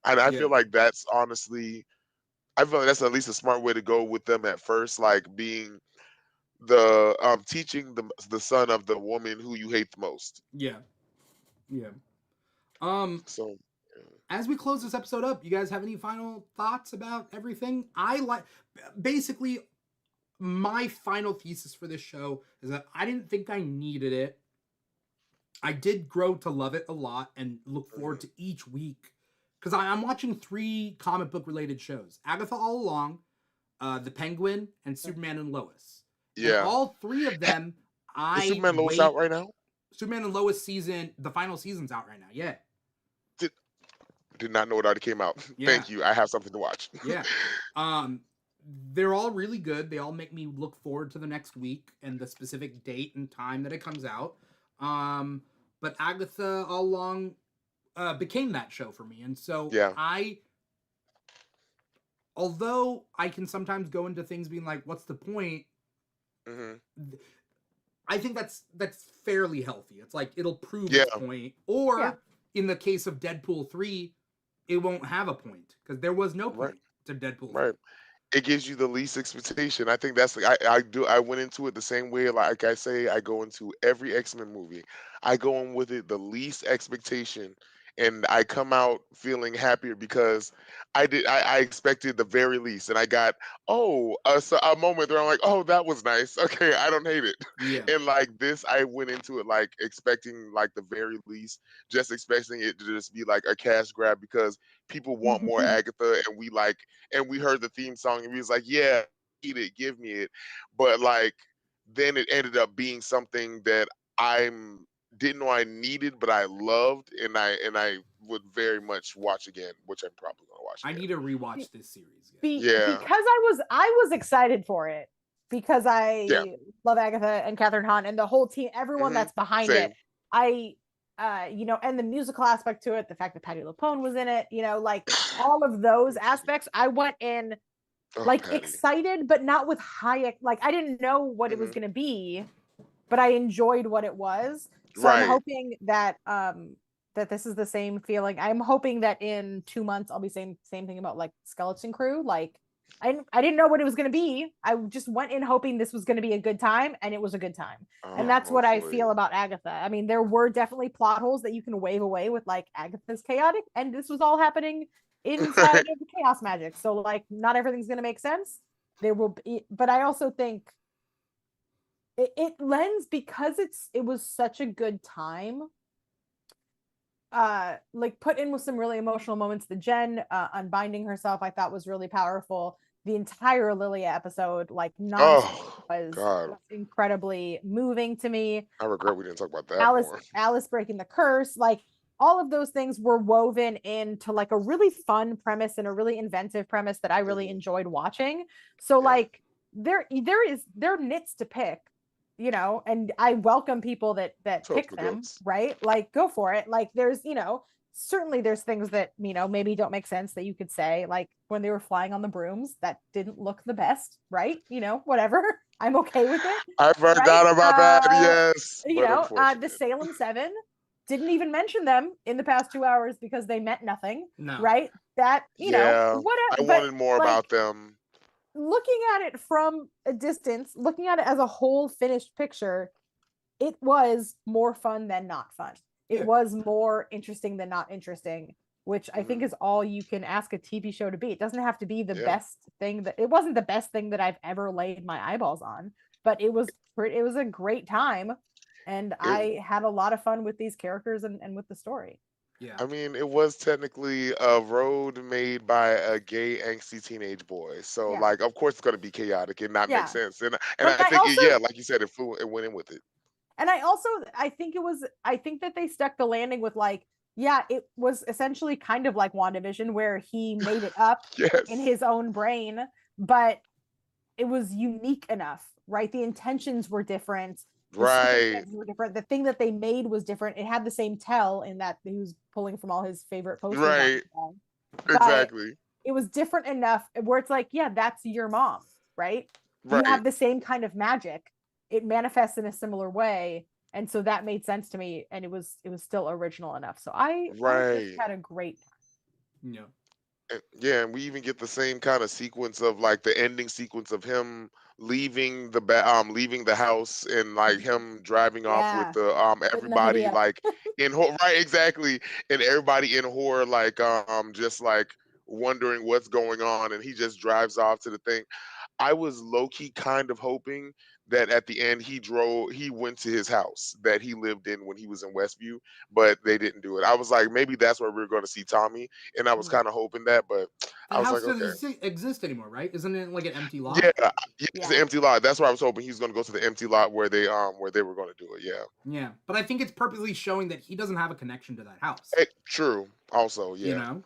And I feel Yeah. like I feel like that's at least a smart way to go with them at first, like being the teaching the son of the woman who you hate the most. Yeah. Yeah. Um, So as we close this episode up, you guys have any final thoughts about everything? Basically my final thesis for this show is that I didn't think I needed it. I did grow to love it a lot and look forward to each week because I'm watching 3 comic book related shows: Agatha All Along, The Penguin, and Superman and Lois. And yeah, all 3 of them, is I Superman Lois out wait. right now? Superman and Lois the final season's out right now. Yeah, Did not know it already came out. yeah, Thank you. I have something to watch. yeah. Um, they're all really good. They all make me look forward to the next week and the specific date and time that it comes out. But Agatha All Along became that show for me, and so Yeah. although I can sometimes go into things being like, "What's the point?" hmm I think that's fairly healthy. It's like it'll prove Yeah. its point, or Yeah. in the case of Deadpool 3, it won't have a point because there was no Right. point to Deadpool 3. Right. It gives you the least expectation. I think that's like I went into it the same way. Like I say, I go into every X-Men movie. I go in with it the least expectation, and I come out feeling happier because I expected the very least, and I got a moment where I'm like, oh, that was nice. Okay, I don't hate it. Yeah. And like this, I went into it like expecting like the very least, just expecting it to just be like a cash grab because people want more Agatha, and we heard the theme song and we was like, yeah, eat it, give me it. But like then it ended up being something that I'm didn't know I needed, but I loved, and I would very much watch again, which I'm probably gonna watch I again. need to rewatch this series. Yeah. Because I was excited for it because Yeah. I love Agatha and Catherine Hahn and the whole team, everyone hmm that's behind Same. it. I and the musical aspect to it, the fact that Patti LuPone was in it, like all of those aspects, I went in Oh, like Patty. excited, but not with high, like I didn't know what it was hmm going to be, but I enjoyed what it was. So I'm Right. hoping that that this is the same feeling. I'm hoping that in 2 months I'll be saying same thing about like Skeleton Crew. Like I didn't know what it was going to be. I just went in hoping this was going to be a good time, and it was a good time. And that's what I Hopefully. feel about Agatha. I mean, there were definitely plot holes that you can wave away with like Agatha's chaotic, and this was all happening inside of chaos magic. So like not everything's going to make sense. There will be, but I also think it lends because it was such a good time, like put in with some really emotional moments. The Jen unbinding herself I thought was really powerful. The entire Lilia episode, like Oh God. was incredibly moving to me. I regret we didn't talk about that alice more. alice breaking the curse, like all of those things were woven into like a really fun premise and a really inventive premise that I really enjoyed watching. So Yeah. like there are nits to pick, and I welcome people that pick Total them, goats. right? Like go for it. Like there's, certainly there's things that, maybe don't make sense that you could say, like when they were flying on the brooms, that didn't look the best, right? Whatever. I'm okay with it. I forgot Right? about that. Yes. But The unfortunate. Salem 7 didn't even mention them in the past 2 hours because they meant nothing. No. Right? That, Yeah. whatever. I wanted more like, about them. looking at it from a distance, looking at it as a whole finished picture, it was more fun than not fun. It Yeah. was more interesting than not interesting, which I think Mhm. is all you can ask a TV show to be. It doesn't have to be the Yeah. best thing it wasn't the best thing that I've ever laid my eyeballs on, but it was a great time. And I had a lot of fun with these characters and with the story. Yeah. I mean, it was technically a road made by a gay, angsty teenage boy. So, Yeah. like, of course, it's going to be chaotic and not Yeah. make sense. And But I I think, also, like you said, it went in with it. And I think that they stuck the landing with like, yeah, it was essentially kind of like WandaVision where he made it up Yes. in his own brain, but it was unique enough, right? The intentions were different. The Right. circumstances were different. The thing that they made was different. It had the same tell in that he was pulling from all his favorite posters. Right. But Exactly. it was different enough where it's like, yeah, that's your mom, right? You Right. have the same kind of magic. It manifests in a similar way. And so that made sense to me. And it was still original enough. So I Right. just had a great time. Yeah. Yeah, and we even get the same kind of sequence of like the ending sequence of him leaving leaving the house and like him driving off with Yeah, the putting the hoodie everybody up. like in horror, right, exactly, and everybody in horror like just like wondering what's going on, and he just drives off to the thing. I was low key kind of hoping that at the end he went to his house that he lived in when he was in Westview, but they didn't do it. I was like, maybe that's where we are going to see Tommy, and I was Mm. kind of hoping that, but I That was house like, doesn't okay, exist anymore, right? Isn't it like an empty yeah, lot? yeah, it's an Yeah. empty lot. That's where I was hoping he's going to go to the empty lot where they were going to do it. Yeah, Yeah, but I think it's purposely showing that he doesn't have a connection to that house. True. Also, You yeah, know.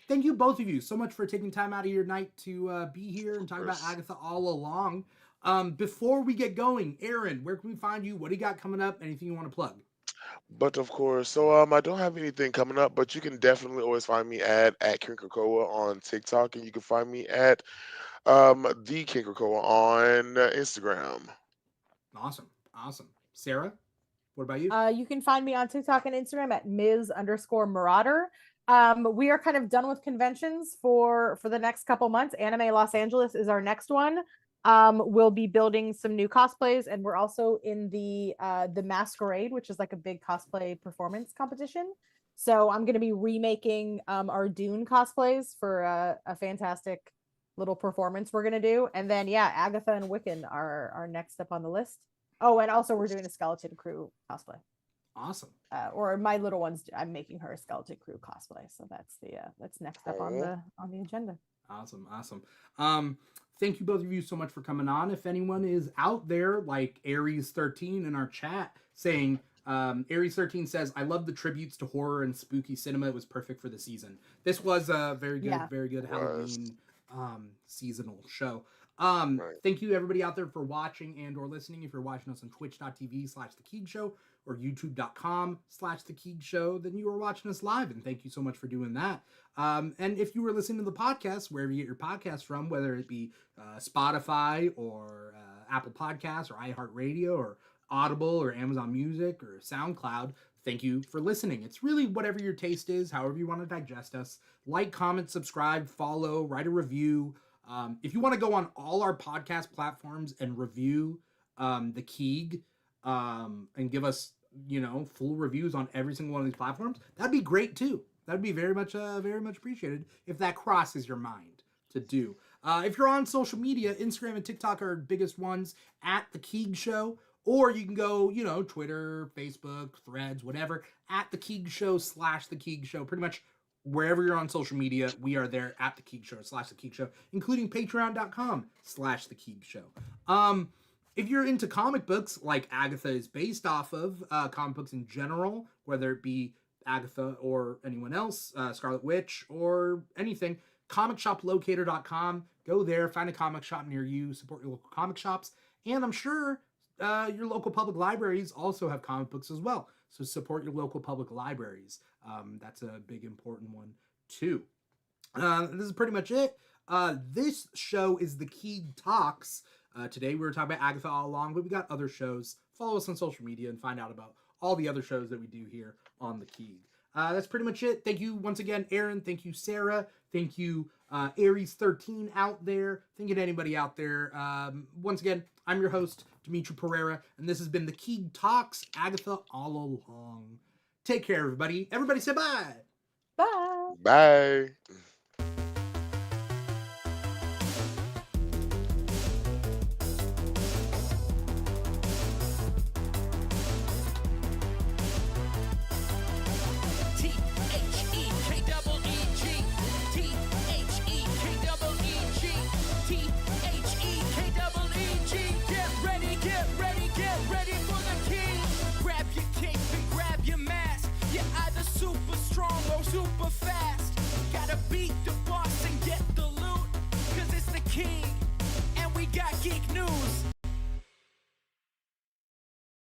Thank you both of you so much for taking time out of your night to be here and of talk about course. Agatha all along. Before we get going, Aaron, where can we find you? What do you got coming up? Anything you want to plug? But of course, so I don't have anything coming up, but you can definitely always find me at King Krakoa on TikTok, and you can find me at the King Krakoa on Instagram. Awesome, awesome. Sarah, what about you? You can find me on TikTok and Instagram at Ms_Marauder. We are kind of done with conventions for the next couple months. Anime Los Angeles is our next one. We'll be building some new cosplays, and we're also in the Masquerade, which is like a big cosplay performance competition. So I'm going to be remaking our Dune cosplays for a fantastic little performance we're going to do. And then yeah, Agatha and Wiccan are next up on the list. Oh, and also we're doing a Skeleton Crew cosplay. Awesome. Or my little one's, I'm making her a Skeleton Crew cosplay. So that's next up on Oh, the agenda. Awesome, awesome. Thank you both of you so much for coming on. If anyone is out there like Aries13 in our chat saying, Aries13 says, I love the tributes to horror and spooky cinema. It was perfect for the season. This was a Yeah. very good was Halloween seasonal show. right. Thank you everybody out there for watching and or listening. If you're watching us on twitch.tv/The Keeg Show or youtube.com/The Keeg Show, then you are watching us live, and thank you so much for doing that. And if you were listening to the podcast, wherever you get your podcast from, whether it be Spotify or Apple Podcasts or iHeartRadio or Audible or Amazon Music or SoundCloud, thank you for listening. It's really whatever your taste is, however you want to digest us. Like, comment, subscribe, follow, write a review. If you want to go on all our podcast platforms and review the Keeg and give us, full reviews on every single one of these platforms, that'd be great too. That'd be very much appreciated if that crosses your mind to do. If you're on social media, Instagram and TikTok are our biggest ones at The Keeg Show. Or you can go, Twitter, Facebook, Threads, whatever, at The Keeg Show /The Keeg Show. Pretty much wherever you're on social media, we are there at The Keeg Show /The Keeg Show, including patreon.com/The Keeg Show. If you're into comic books, like Agatha is based off of, comic books in general, whether it be Agatha or anyone else, Scarlet Witch or anything, comicshoplocator.com. Go there, find a comic shop near you, support your local comic shops, and I'm sure your local public libraries also have comic books as well. So support your local public libraries. That's a big important one too. This is pretty much it. This show is The Keeg Talks. Today we were talking about Agatha all along, but we got other shows. Follow us on social media and find out about all the other shows that we do here on The Keeg. That's pretty much it. Thank you once again, Aaron. Thank you, Sarah. Thank you, Aries13 out there. Thank you to anybody out there. Once again, I'm your host, Dimitri Pereira, and this has been The Keeg Talks, Agatha all along. Take care, everybody. Everybody say bye. Bye. Bye. Super strong or super fast. Gotta beat the